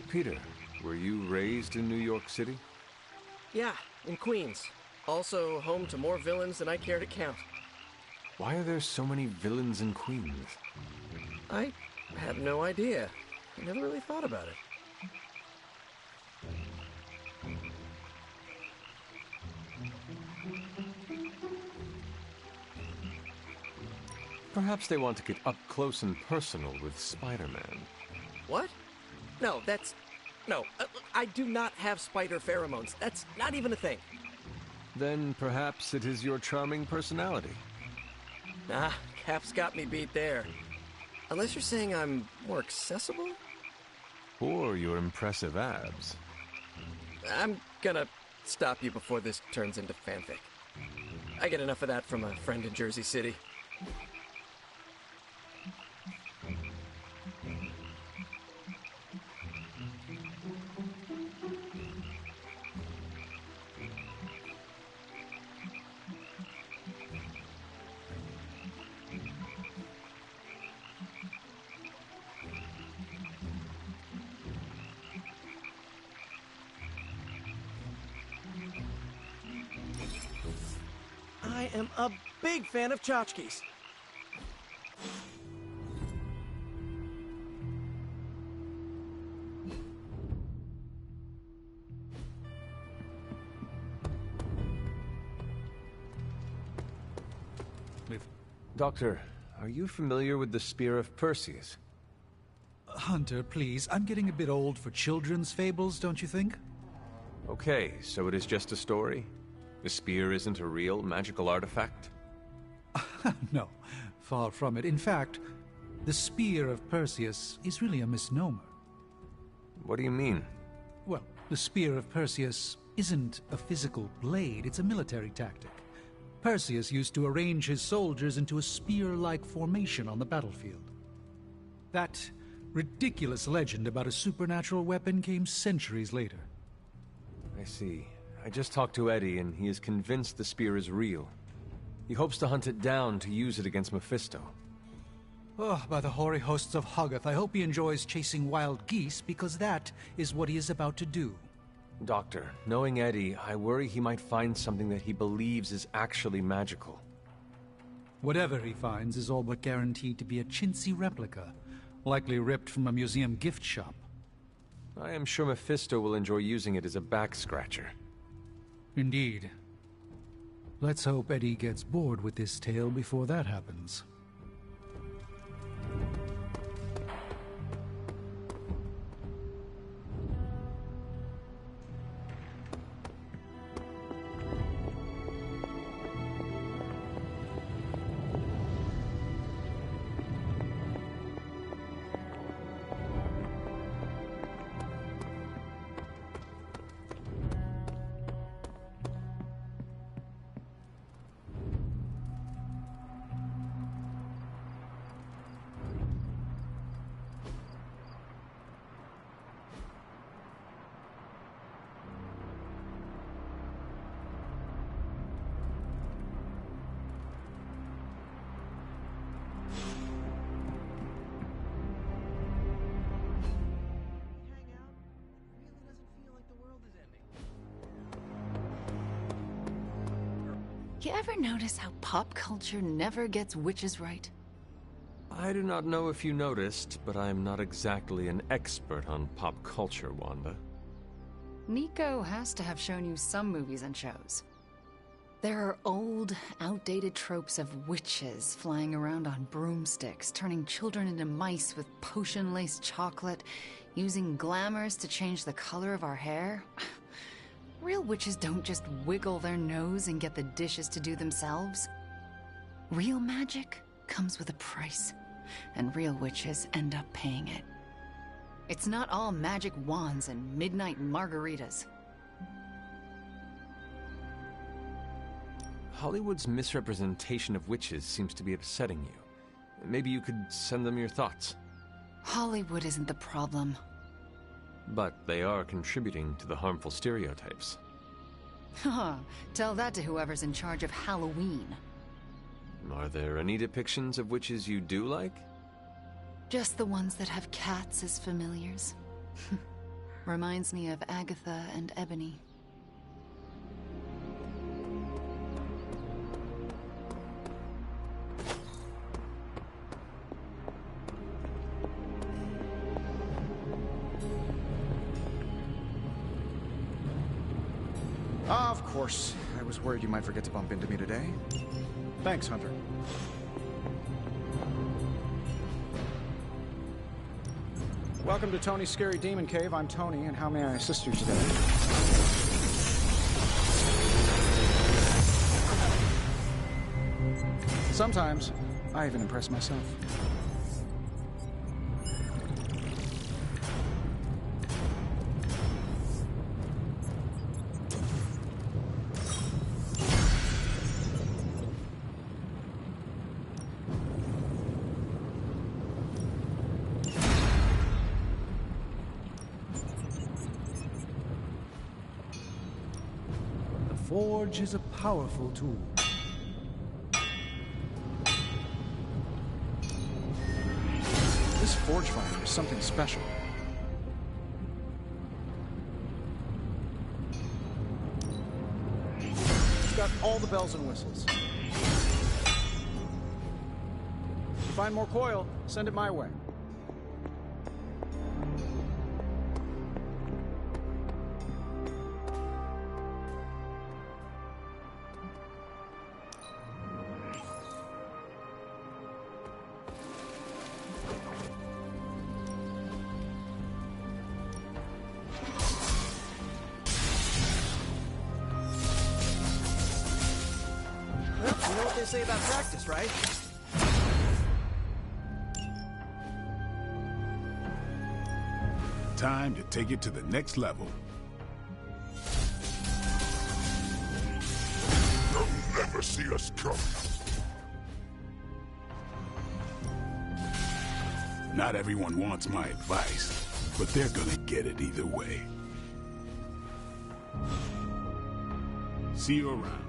Peter, were you raised in New York City? Yeah, in Queens. Also home to more villains than I care to count. Why are there so many villains in Queens? I have no idea. I never really thought about it. Perhaps they want to get up close and personal with Spider-Man. What? No, that's... No, I do not have spider pheromones. That's not even a thing. Then perhaps it is your charming personality. Nah, Cap's got me beat there. Unless you're saying I'm more accessible? Or your impressive abs. I'm gonna stop you before this turns into fanfic. I get enough of that from a friend in Jersey City. I am a big fan of tchotchkes. Doctor, are you familiar with the Spear of Perseus? Hunter, please. I'm getting a bit old for children's fables, don't you think? Okay, so it is just a story? The spear isn't a real magical artifact? No, far from it. In fact, the Spear of Perseus is really a misnomer. What do you mean? Well, the Spear of Perseus isn't a physical blade, it's a military tactic. Perseus used to arrange his soldiers into a spear-like formation on the battlefield. That ridiculous legend about a supernatural weapon came centuries later. I see. I just talked to Eddie, and he is convinced the spear is real. He hopes to hunt it down to use it against Mephisto. Oh, by the hoary hosts of Hoggoth, I hope he enjoys chasing wild geese, because that is what he is about to do. Doctor, knowing Eddie, I worry he might find something that he believes is actually magical. Whatever he finds is all but guaranteed to be a chintzy replica, likely ripped from a museum gift shop. I am sure Mephisto will enjoy using it as a back-scratcher. Indeed. Let's hope Eddie gets bored with this tale before that happens. You ever notice how pop culture never gets witches right? I do not know if you noticed, but I am not exactly an expert on pop culture, Wanda. Nico has to have shown you some movies and shows. There are old, outdated tropes of witches flying around on broomsticks, turning children into mice with potion-laced chocolate, using glamours to change the color of our hair. Real witches don't just wiggle their nose and get the dishes to do themselves. Real magic comes with a price, and real witches end up paying it. It's not all magic wands and midnight margaritas. Hollywood's misrepresentation of witches seems to be upsetting you. Maybe you could send them your thoughts. Hollywood isn't the problem. But they are contributing to the harmful stereotypes. Haha, tell that to whoever's in charge of Halloween. Are there any depictions of witches you do like? Just the ones that have cats as familiars. Reminds me of Agatha and Ebony. Of course. I was worried you might forget to bump into me today. Thanks, Hunter. Welcome to Tony's Scary Demon Cave. I'm Tony, and how may I assist you today? Sometimes, I even impress myself. Forge is a powerful tool. This forge finder is something special. It's got all the bells and whistles. find more coil, send it my way. Well, you know what they say about practice, right? Time to take it to the next level. They'll never see us coming. Not everyone wants my advice, but they're gonna get it either way. See you around.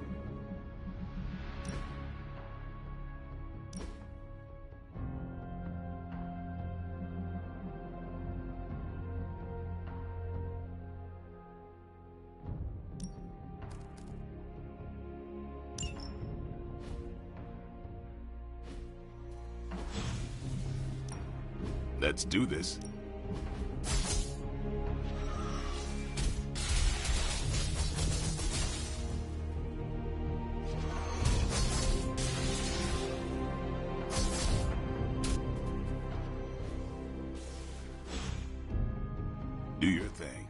Let's do this. Do your thing.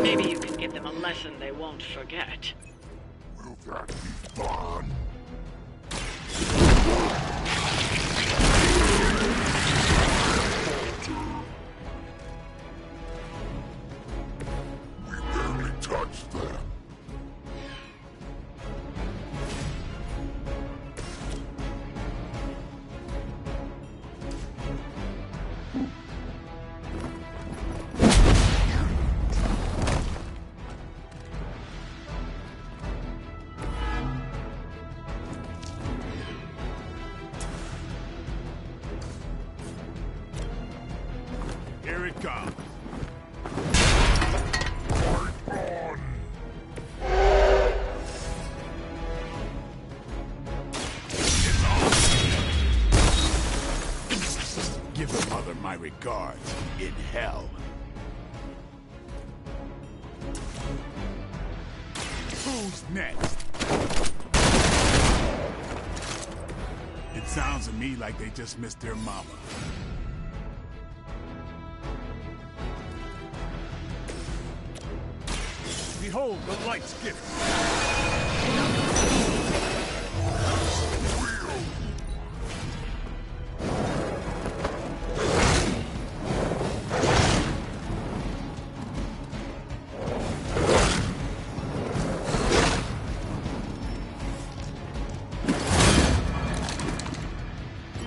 Maybe you can give them a lesson they won't forget. Will that be fun? We barely touched them. Here it comes. Give the mother my regards in hell. Who's next? It sounds to me like they just missed their mama. Behold the light's gift.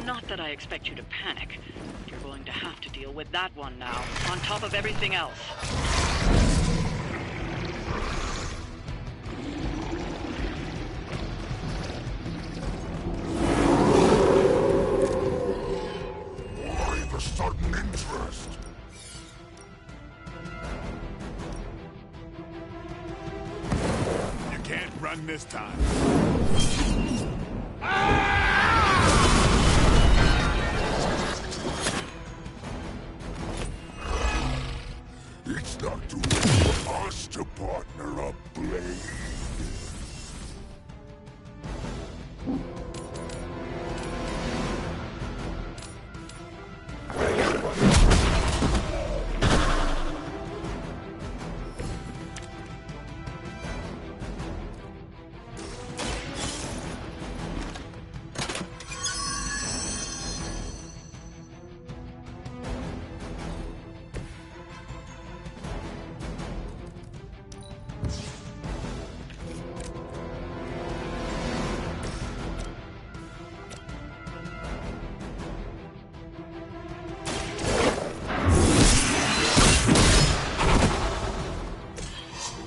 Not that I expect you to panic. You're going to have to deal with that one now, on top of everything else. Why the sudden interest? You can't win this time. It's not too late for us to partner up, Blade.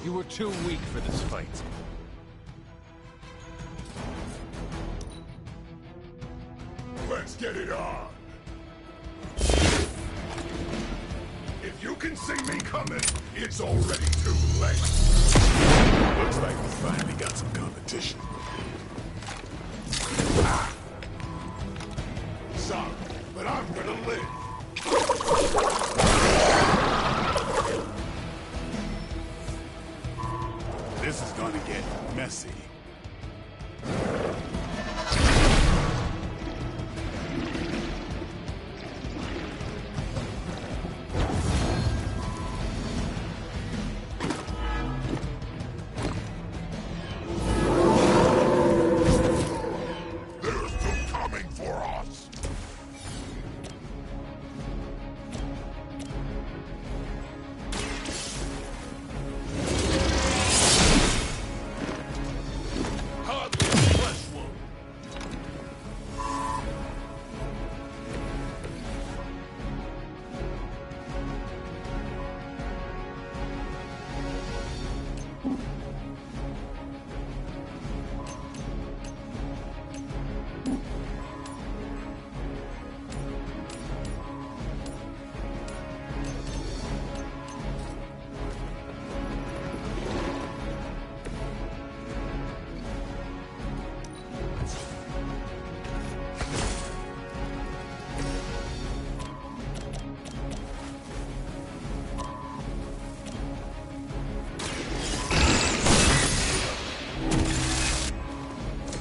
You were too weak for this fight. Let's get it on. If you can see me coming, it's already too late. Looks like we finally got some competition. Ah. Sorry, but I'm gonna live. This is gonna get messy. They're still coming for us.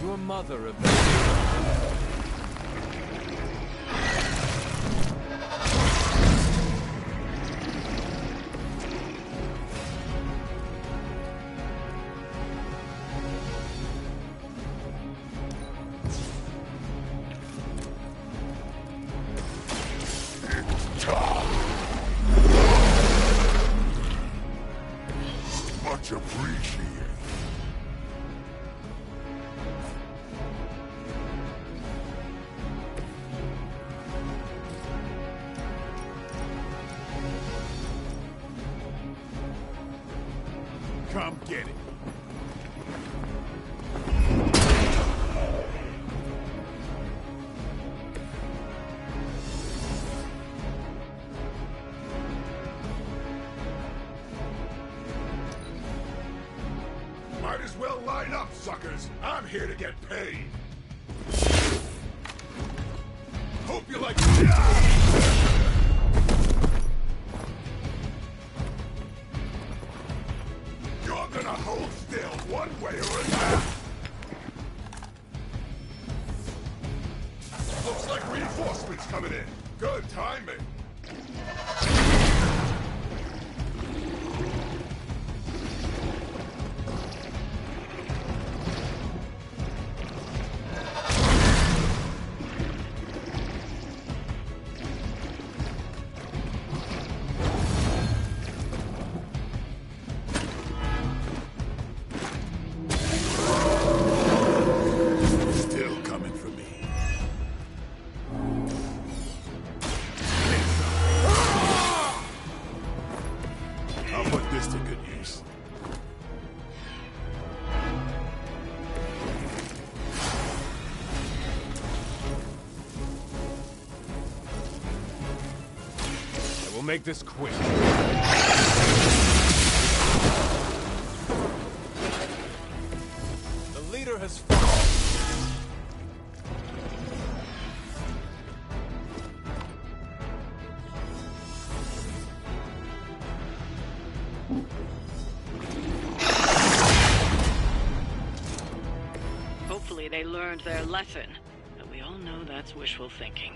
Your mother of Much appreciated. Come get it. Might as well line up, suckers. I'm here to get paid. Hope you like. You're gonna hold still one way or another. Looks like reinforcements coming in. Good timing. Still coming for me. I'll put this to good use. I will make this quick. learned their lesson, but we all know that's wishful thinking.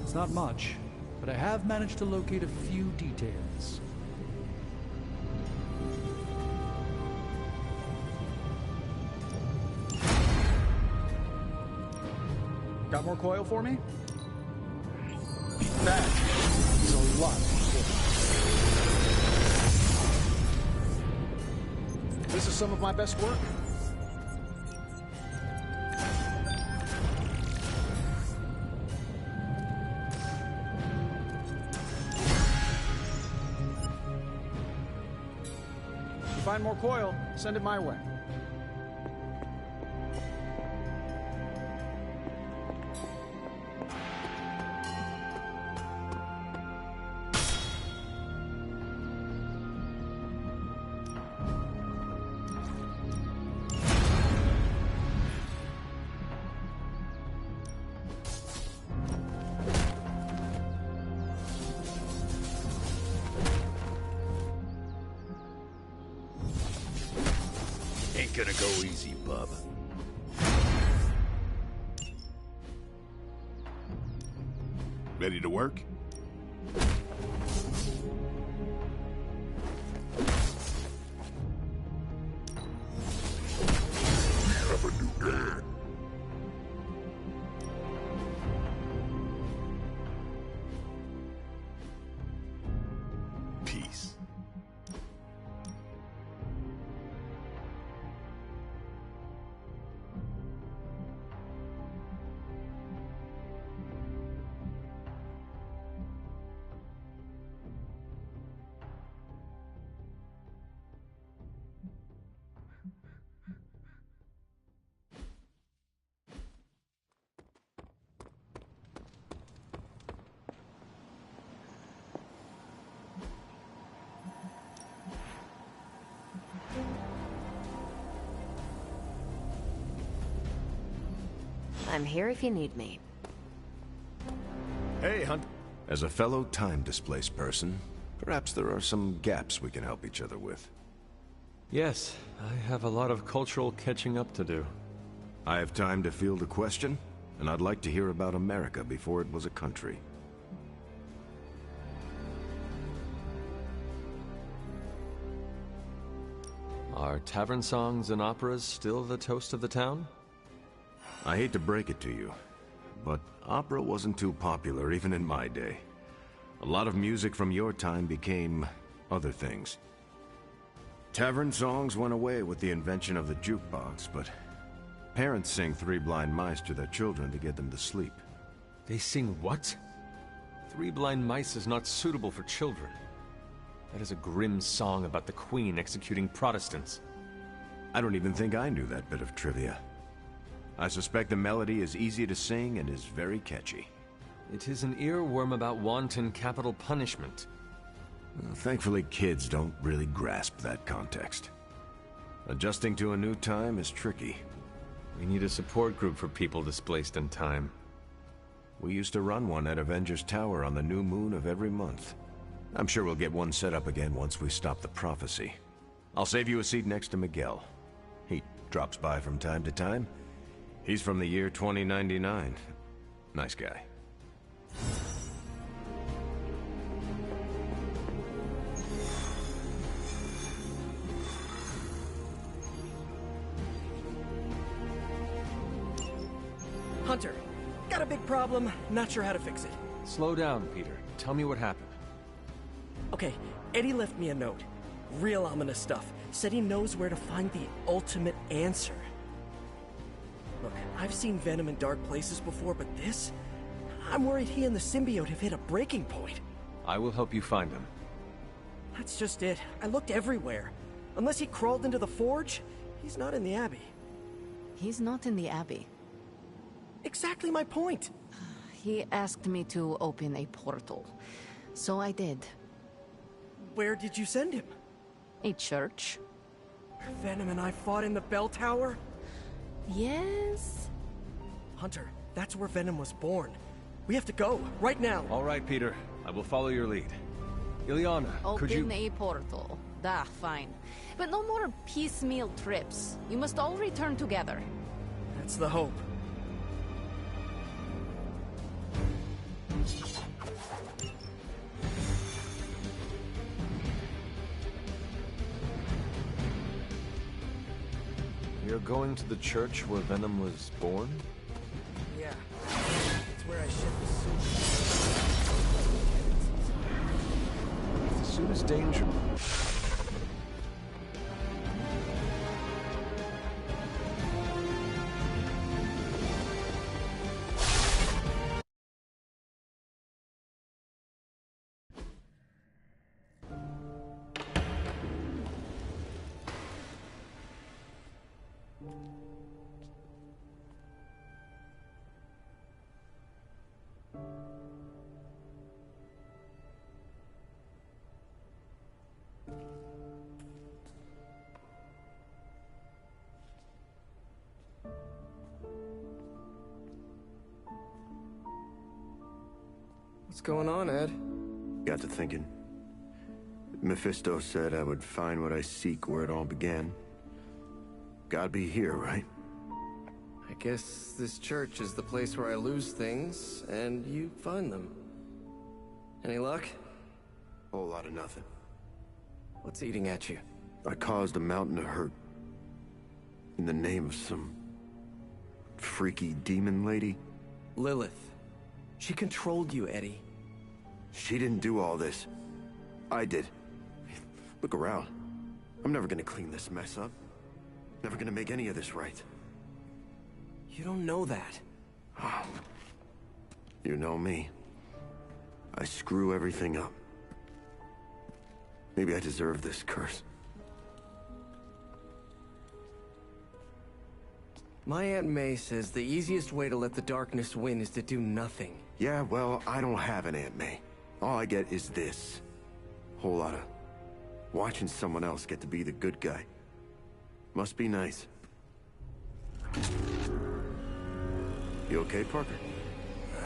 It's not much, but I have managed to locate a few details. Got more coil for me? That is a lot. This is some of my best work. Find more coil, send it my way. Ain't gonna go easy, bub. Ready to work? Peace. I'm here if you need me. Hey, Hunt. As a fellow time-displaced person, perhaps there are some gaps we can help each other with. Yes, I have a lot of cultural catching up to do. I have time to field a question, and I'd like to hear about America before it was a country. Are tavern songs and operas still the toast of the town? I hate to break it to you, but opera wasn't too popular even in my day. A lot of music from your time became other things. Tavern songs went away with the invention of the jukebox, but parents sing Three Blind Mice to their children to get them to sleep. They sing what? Three Blind Mice is not suitable for children. That is a grim song about the Queen executing Protestants. I don't even think I knew that bit of trivia. I suspect the melody is easy to sing and is very catchy. It is an earworm about wanton capital punishment. Well, thankfully, kids don't really grasp that context. Adjusting to a new time is tricky. We need a support group for people displaced in time. We used to run one at Avengers Tower on the new moon of every month. I'm sure we'll get one set up again once we stop the prophecy. I'll save you a seat next to Miguel. He drops by from time to time. He's from the year 2099. Nice guy. Hunter, got a big problem, not sure how to fix it. Slow down, Peter. Tell me what happened. Okay, Eddie left me a note. Real ominous stuff. Said he knows where to find the ultimate answer. Look, I've seen Venom in dark places before, but this? I'm worried he and the symbiote have hit a breaking point. I will help you find him. That's just it. I looked everywhere. Unless he crawled into the forge, he's not in the Abbey. He's not in the Abbey. Exactly my point. He asked me to open a portal, so I did. Where did you send him? A church. Where Venom and I fought in the bell tower? Yes? Hunter, that's where Venom was born. We have to go, right now. All right, Peter. I will follow your lead. Ileana, could you... Open a portal. Fine. But no more piecemeal trips. You must all return together. That's the hope. You're going to the church where Venom was born? Yeah. It's where I shipped the suit. The suit is dangerous. What's going on, Ed? Got to thinking. Mephisto said I would find what I seek where it all began. Gotta be here, right? I guess this church is the place where I lose things, and you find them. Any luck? Whole lot of nothing. What's eating at you? I caused a mountain to hurt. In the name of some... freaky demon lady. Lilith. She controlled you, Eddie. She didn't do all this. I did. Look around. I'm never gonna clean this mess up. Never gonna make any of this right. You don't know that. You know me. I screw everything up. Maybe I deserve this curse. My Aunt May says the easiest way to let the darkness win is to do nothing. Yeah, well, I don't have an Aunt May. All I get is this. Whole lot of watching someone else get to be the good guy. Must be nice. You okay, Parker?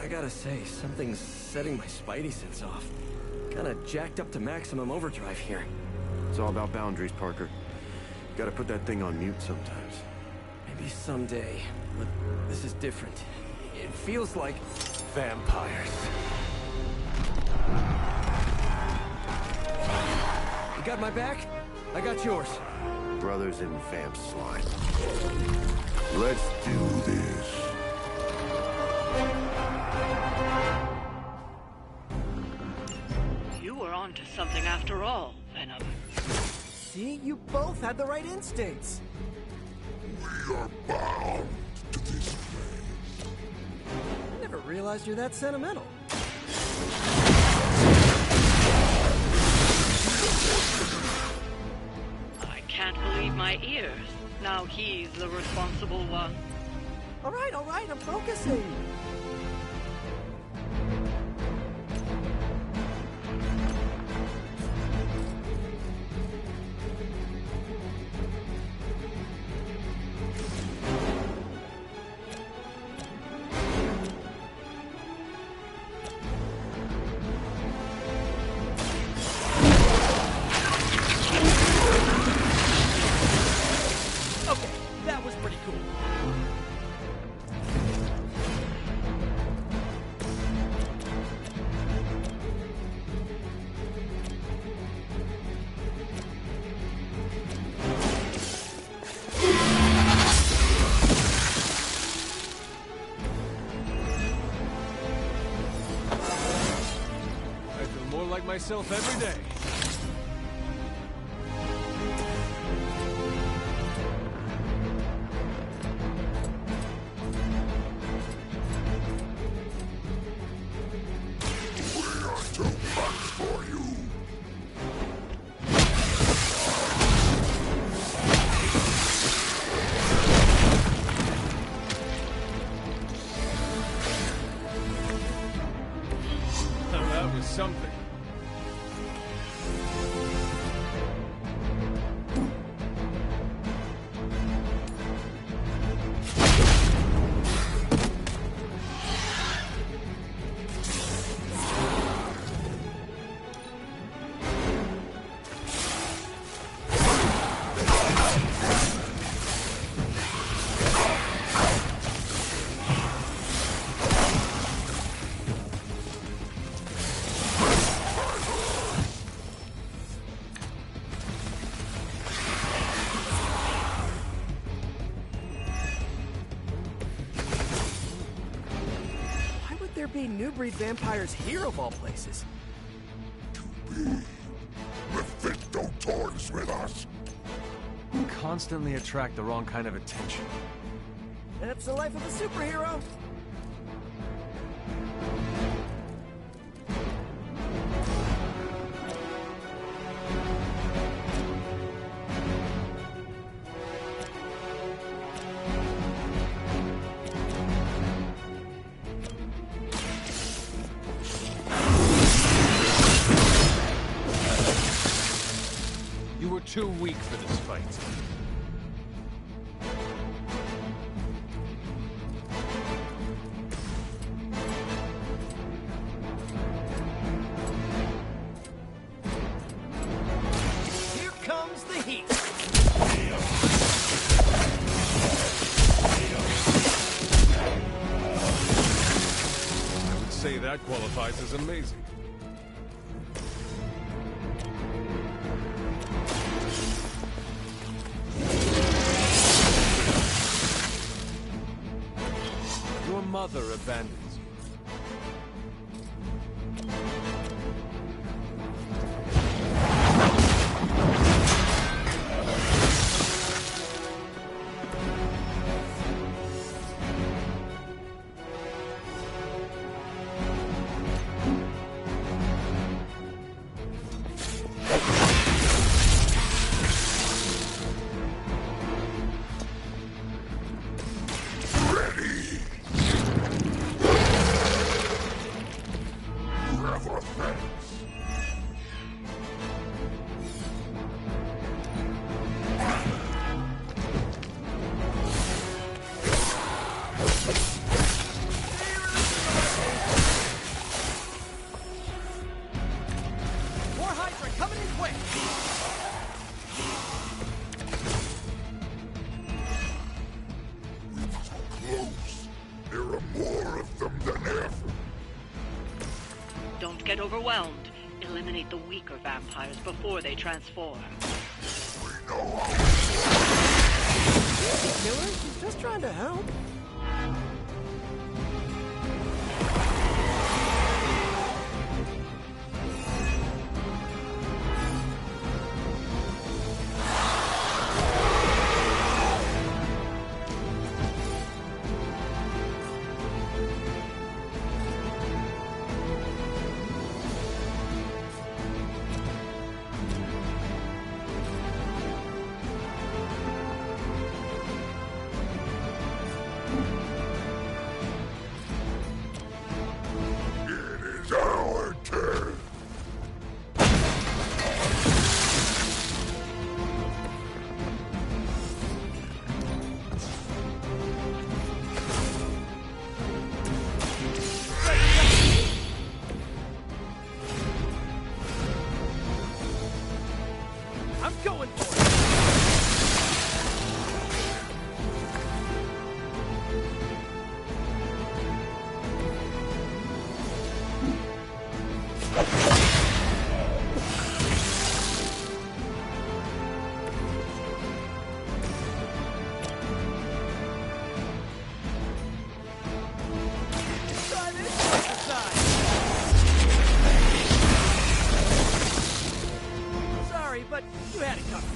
I gotta say, something's setting my spidey sense off. Kinda jacked up to maximum overdrive here. It's all about boundaries, Parker. Gotta put that thing on mute sometimes. Maybe someday, but this is different. It feels like... Vampires. You got my back? I got yours. Brothers in vamp slime. Let's do this. You were onto something after all, Venom. See? You both had the right instincts. We are bound to this place. I never realized you're that sentimental. I can't believe my ears. Now he's the responsible one. All right, I'm focusing. myself every day. We are too much for you. Now that was something. Why would there be new breed vampires here of all places? Mephisto toys with us. Constantly attract the wrong kind of attention. That's the life of a superhero. You were too weak for this fight. Here comes the heat. I would say that qualifies as amazing. Your mother abandons you. Never thanks. More Hydra coming in quick. Close. There are more of them than ever. Don't get overwhelmed. Eliminate the weaker vampires before they transform. Killer, she's just trying to help. It is our turn. I'm going for it. Try this exercise. but you had it covered.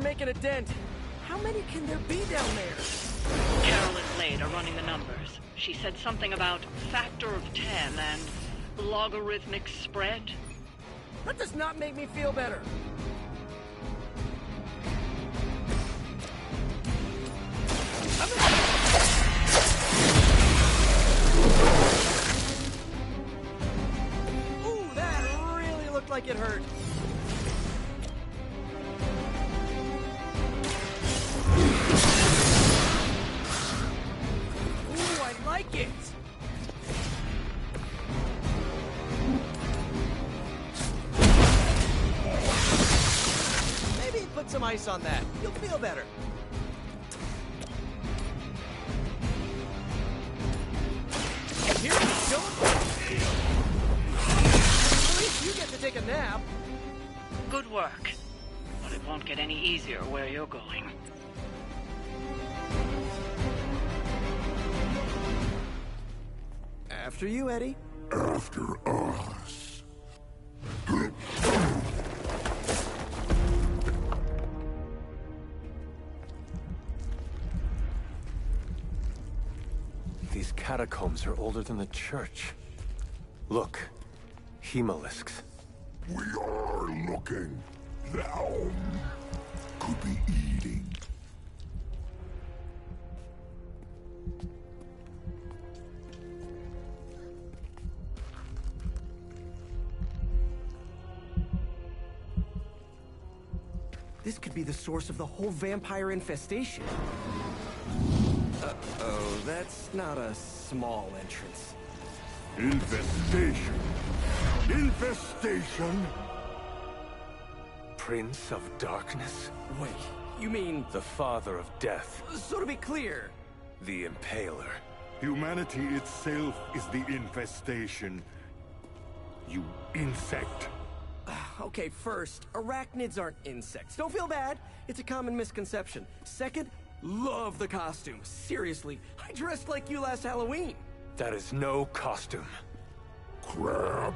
Making a dent. How many can there be down there? Carol and Blade are running the numbers. She said something about factor of 10 and logarithmic spread. That does not make me feel better. Ooh, that really looked like it hurt. It. Maybe put some ice on that. You'll feel better. Here we go. At least you get to take a nap. Good work. But it won't get any easier where you're going. After you, Eddie. After us. These catacombs are older than the church. Look, hemolisks. We are looking. Now could be eating. This could be the source of the whole vampire infestation. Uh-oh, that's not a small entrance. Infestation. Infestation. Prince of Darkness? Wait, you mean... The father of death. So to be clear... The Impaler. Humanity itself is the infestation. You insect. Okay, first, arachnids aren't insects. Don't feel bad. It's a common misconception. Second, love the costume. Seriously, I dressed like you last Halloween. That is no costume. Crab.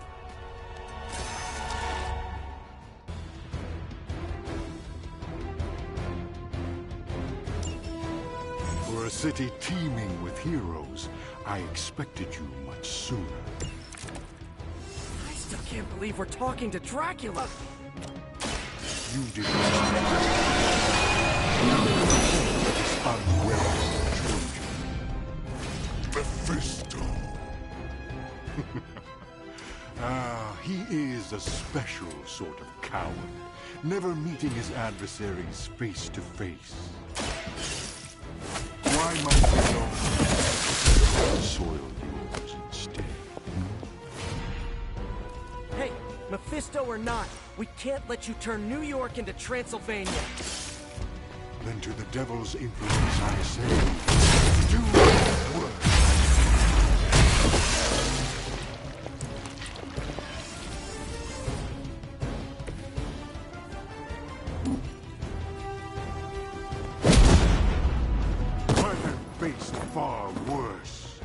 For a city teeming with heroes, I expected you much sooner. I still can't believe we're talking to Dracula. You did not. Unwelcome Trojan. Mephisto. He is a special sort of coward, never meeting his adversaries face to face. Why might we soil yours instead? Hey, Mephisto or not, we can't let you turn New York into Transylvania. Then to the devil's influence I say, do your work. Faced far worse.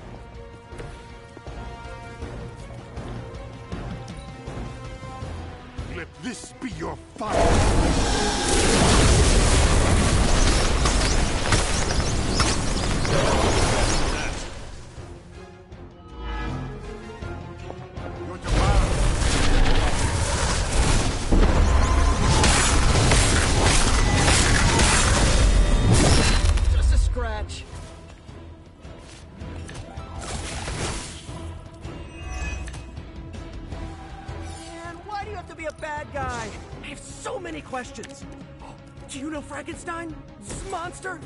Let this be your Just a scratch. bad guy? I have so many questions. Do you know Frankenstein? This monster?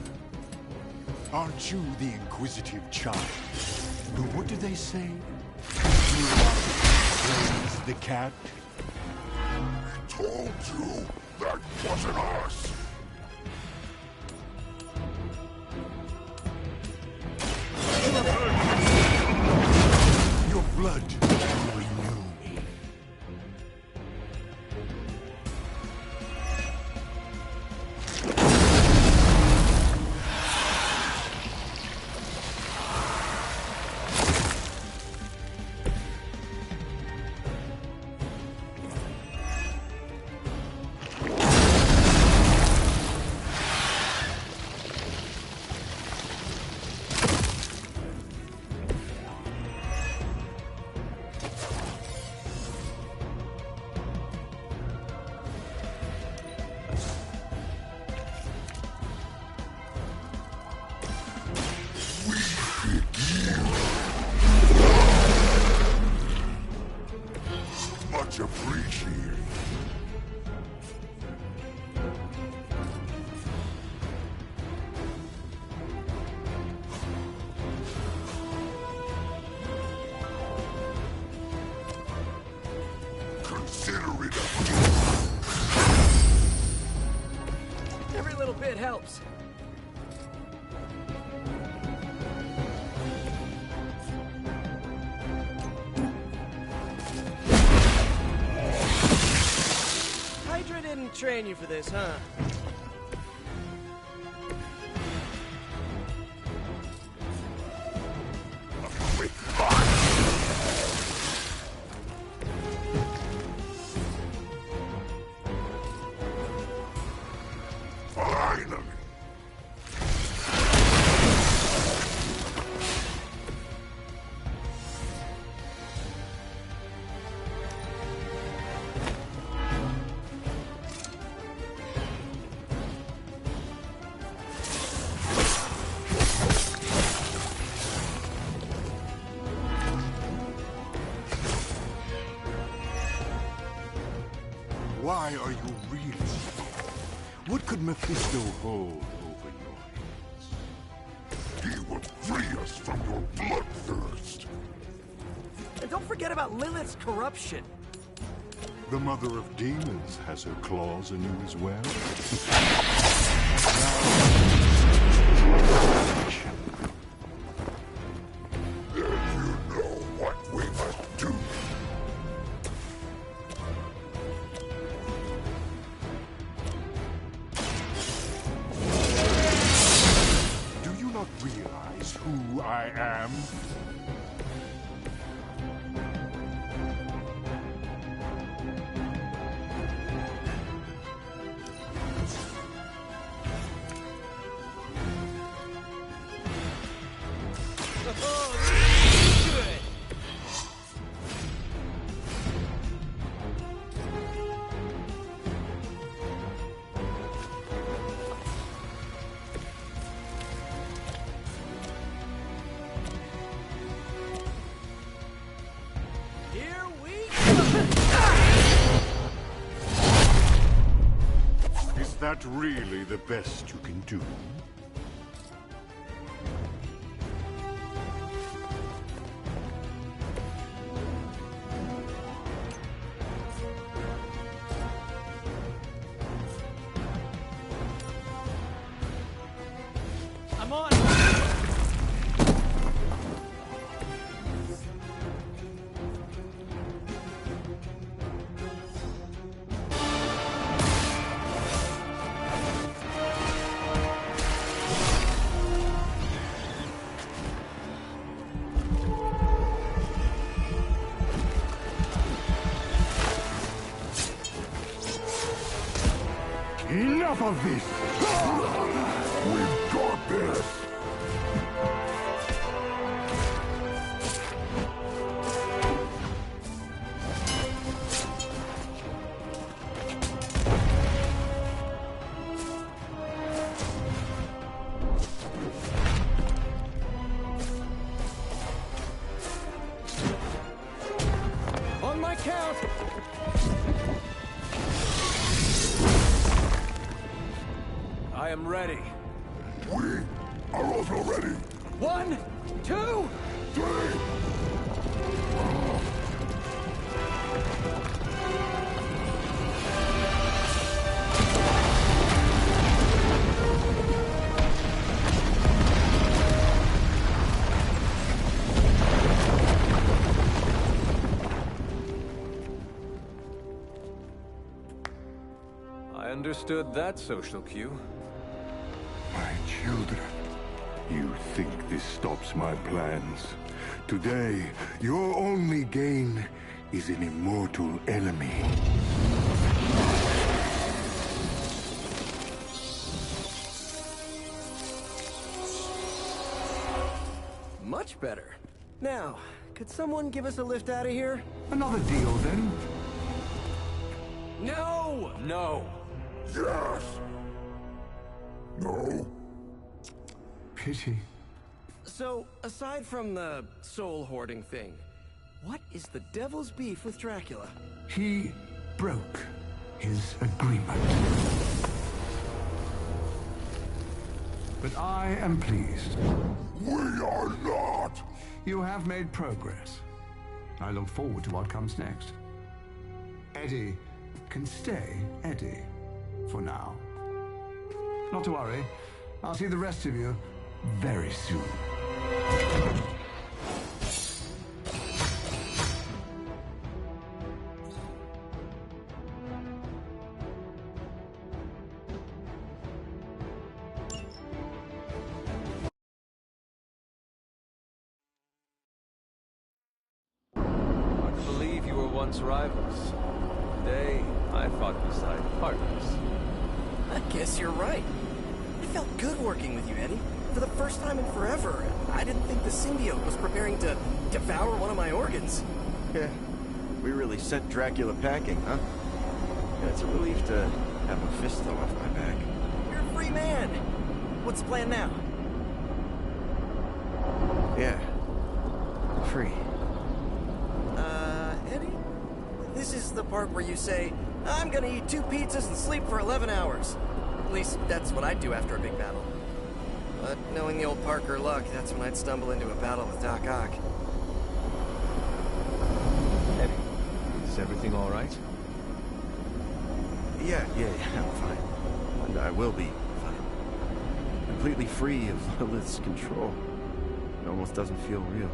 Aren't you the inquisitive child? What did they say? Praise the cat? We told you that wasn't us. Your blood will renew me. Much appreciated. Consider it Every little bit helps. Hydra didn't train you for this, huh? finally. Why are you really? What could Mephisto hold over your heads? He will free us from your bloodthirst. And don't forget about Lilith's corruption. The mother of demons has her claws in you as well. Then you know what we must do. Do you not realize who I am? Here we Is that really the best you can do? I'm on. Enough of this! We've got this! On my count. I am ready. We are also ready. 1, 2, 3. I understood that social cue. My children, you think this stops my plans? Today, your only gain is an immortal enemy. Much better. Now, could someone give us a lift out of here? Another deal, then? No! No. Yes! No? Pity. So, aside from the soul hoarding thing, what is the devil's beef with Dracula? He broke his agreement. But I am pleased. We are not! You have made progress. I look forward to what comes next. Eddie can stay Eddie for now. Not to worry. I'll see the rest of you very soon. Hard to believe you were once rivals. Today, I fought beside partners. I guess you're right. I felt good working with you, Eddie. For the first time in forever, I didn't think the symbiote was preparing to devour one of my organs. Yeah, we really sent Dracula packing, huh? Yeah, it's a relief to have a fistful off my back. You're a free man. What's the plan now? Yeah, free. Eddie? This is the part where you say, I'm gonna eat 2 pizzas and sleep for 11 hours. At least, that's what I'd do after a big battle. But knowing the old Parker luck, that's when I'd stumble into a battle with Doc Ock. Eddie, is everything all right? Yeah, I'm fine. And I will be fine. Completely free of Lilith's control. It almost doesn't feel real.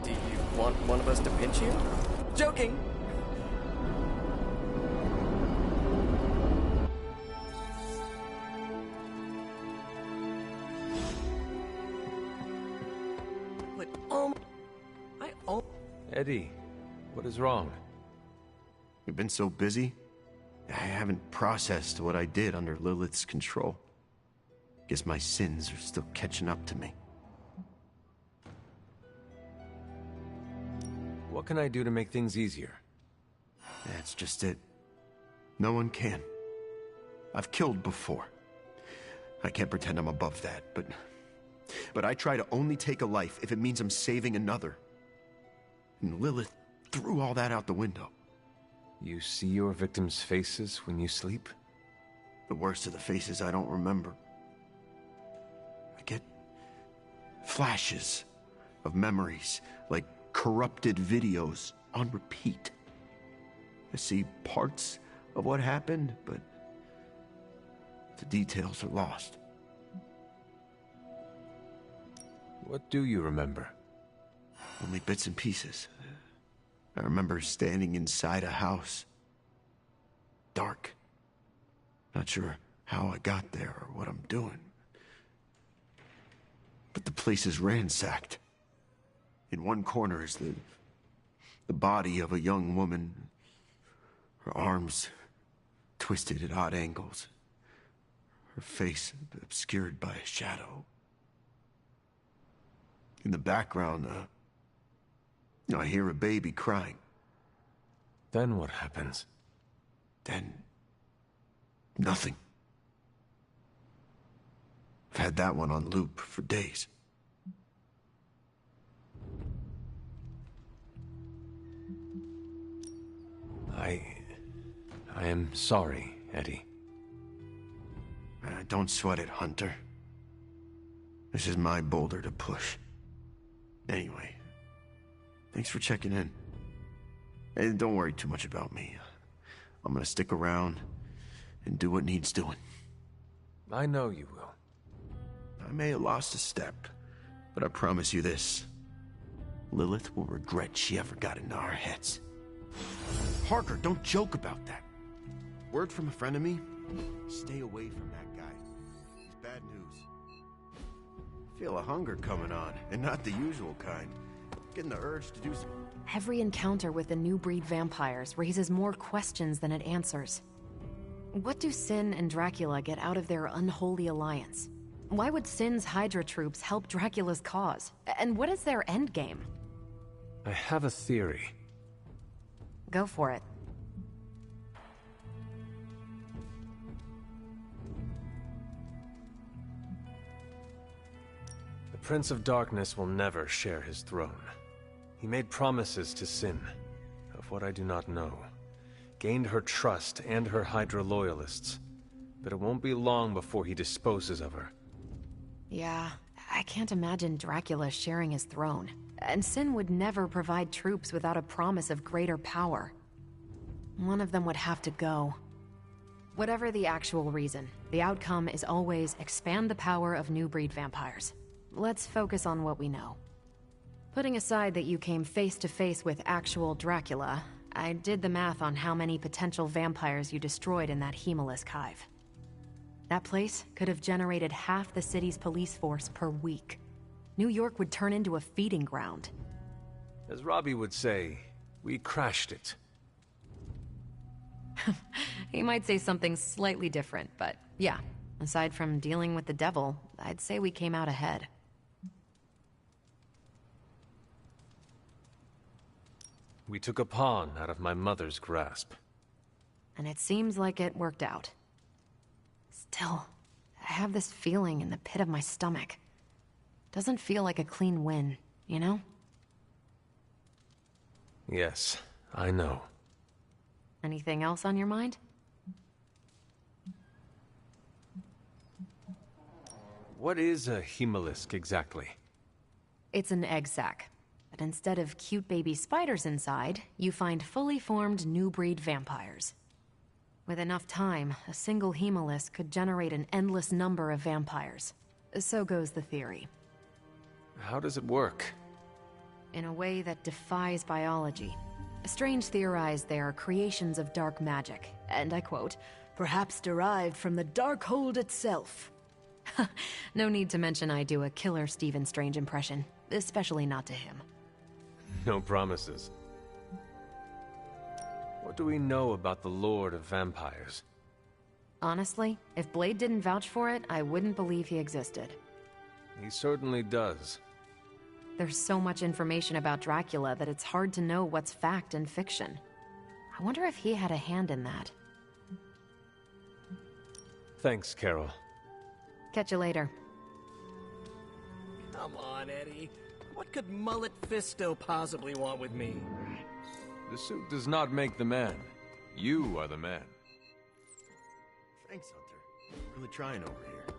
Do you want one of us to pinch you? Joking! But, Eddie, what is wrong? You've been so busy, I haven't processed what I did under Lilith's control. Guess my sins are still catching up to me. What can I do to make things easier? That's just it. No one can. I've killed before. I can't pretend I'm above that, but I try to only take a life if it means I'm saving another. And Lilith threw all that out the window. You see your victims' faces when you sleep? The worst of the faces I don't remember. I get flashes of memories, like corrupted videos on repeat. I see parts of what happened, but the details are lost. What do you remember? Only bits and pieces. I remember standing inside a house. Dark. Not sure how I got there or what I'm doing. But the place is ransacked. In one corner is the body of a young woman. Her arms twisted at odd angles. Her face obscured by a shadow. In the background, I hear a baby crying. Then what happens? Then nothing. I've had that one on loop for days. I am sorry, Eddie. don't sweat it, Hunter. This is my boulder to push. Anyway, thanks for checking in. And don't worry too much about me. I'm gonna stick around and do what needs doing. I know you will. I may have lost a step, but I promise you this. Lilith will regret she ever got into our heads. Parker, don't joke about that. Word from a friend of me, stay away from that guy. He's bad news. I feel a hunger coming on, and not the usual kind. Getting the urge to do some... Every encounter with the new breed vampires raises more questions than it answers. What do Sin and Dracula get out of their unholy alliance? Why would Sin's Hydra troops help Dracula's cause? And what is their endgame? I have a theory. Go for it. The Prince of Darkness will never share his throne. He made promises to Sin, of what I do not know. Gained her trust and her Hydra loyalists. But it won't be long before he disposes of her. Yeah, I can't imagine Dracula sharing his throne. And Sin would never provide troops without a promise of greater power. One of them would have to go. Whatever the actual reason, the outcome is always expand the power of new breed vampires. Let's focus on what we know. Putting aside that you came face to face with actual Dracula, I did the math on how many potential vampires you destroyed in that Hemolisk hive. That place could have generated half the city's police force per week. New York would turn into a feeding ground. As Robbie would say, we crashed it. He might say something slightly different, but yeah, aside from dealing with the devil, I'd say we came out ahead. We took a pawn out of my mother's grasp. And it seems like it worked out. Still, I have this feeling in the pit of my stomach. Doesn't feel like a clean win, you know? Yes, I know. Anything else on your mind? What is a Hemolisk exactly? It's an egg sac. But instead of cute baby spiders inside, you find fully formed new breed vampires. With enough time, a single Hemolisk could generate an endless number of vampires. So goes the theory. How does it work? In a way that defies biology. Strange theorized they are creations of dark magic, and I quote, perhaps derived from the Darkhold itself. No need to mention I do a killer Stephen Strange impression, especially not to him. No promises. What do we know about the Lord of Vampires? Honestly, if Blade didn't vouch for it, I wouldn't believe he existed. He certainly does. There's so much information about Dracula that it's hard to know what's fact and fiction. I wonder if he had a hand in that. Thanks, Carol. Catch you later. Come on, Eddie. What could Mullet Fisto possibly want with me? The suit does not make the man. You are the man. Thanks, Hunter. Really trying over here.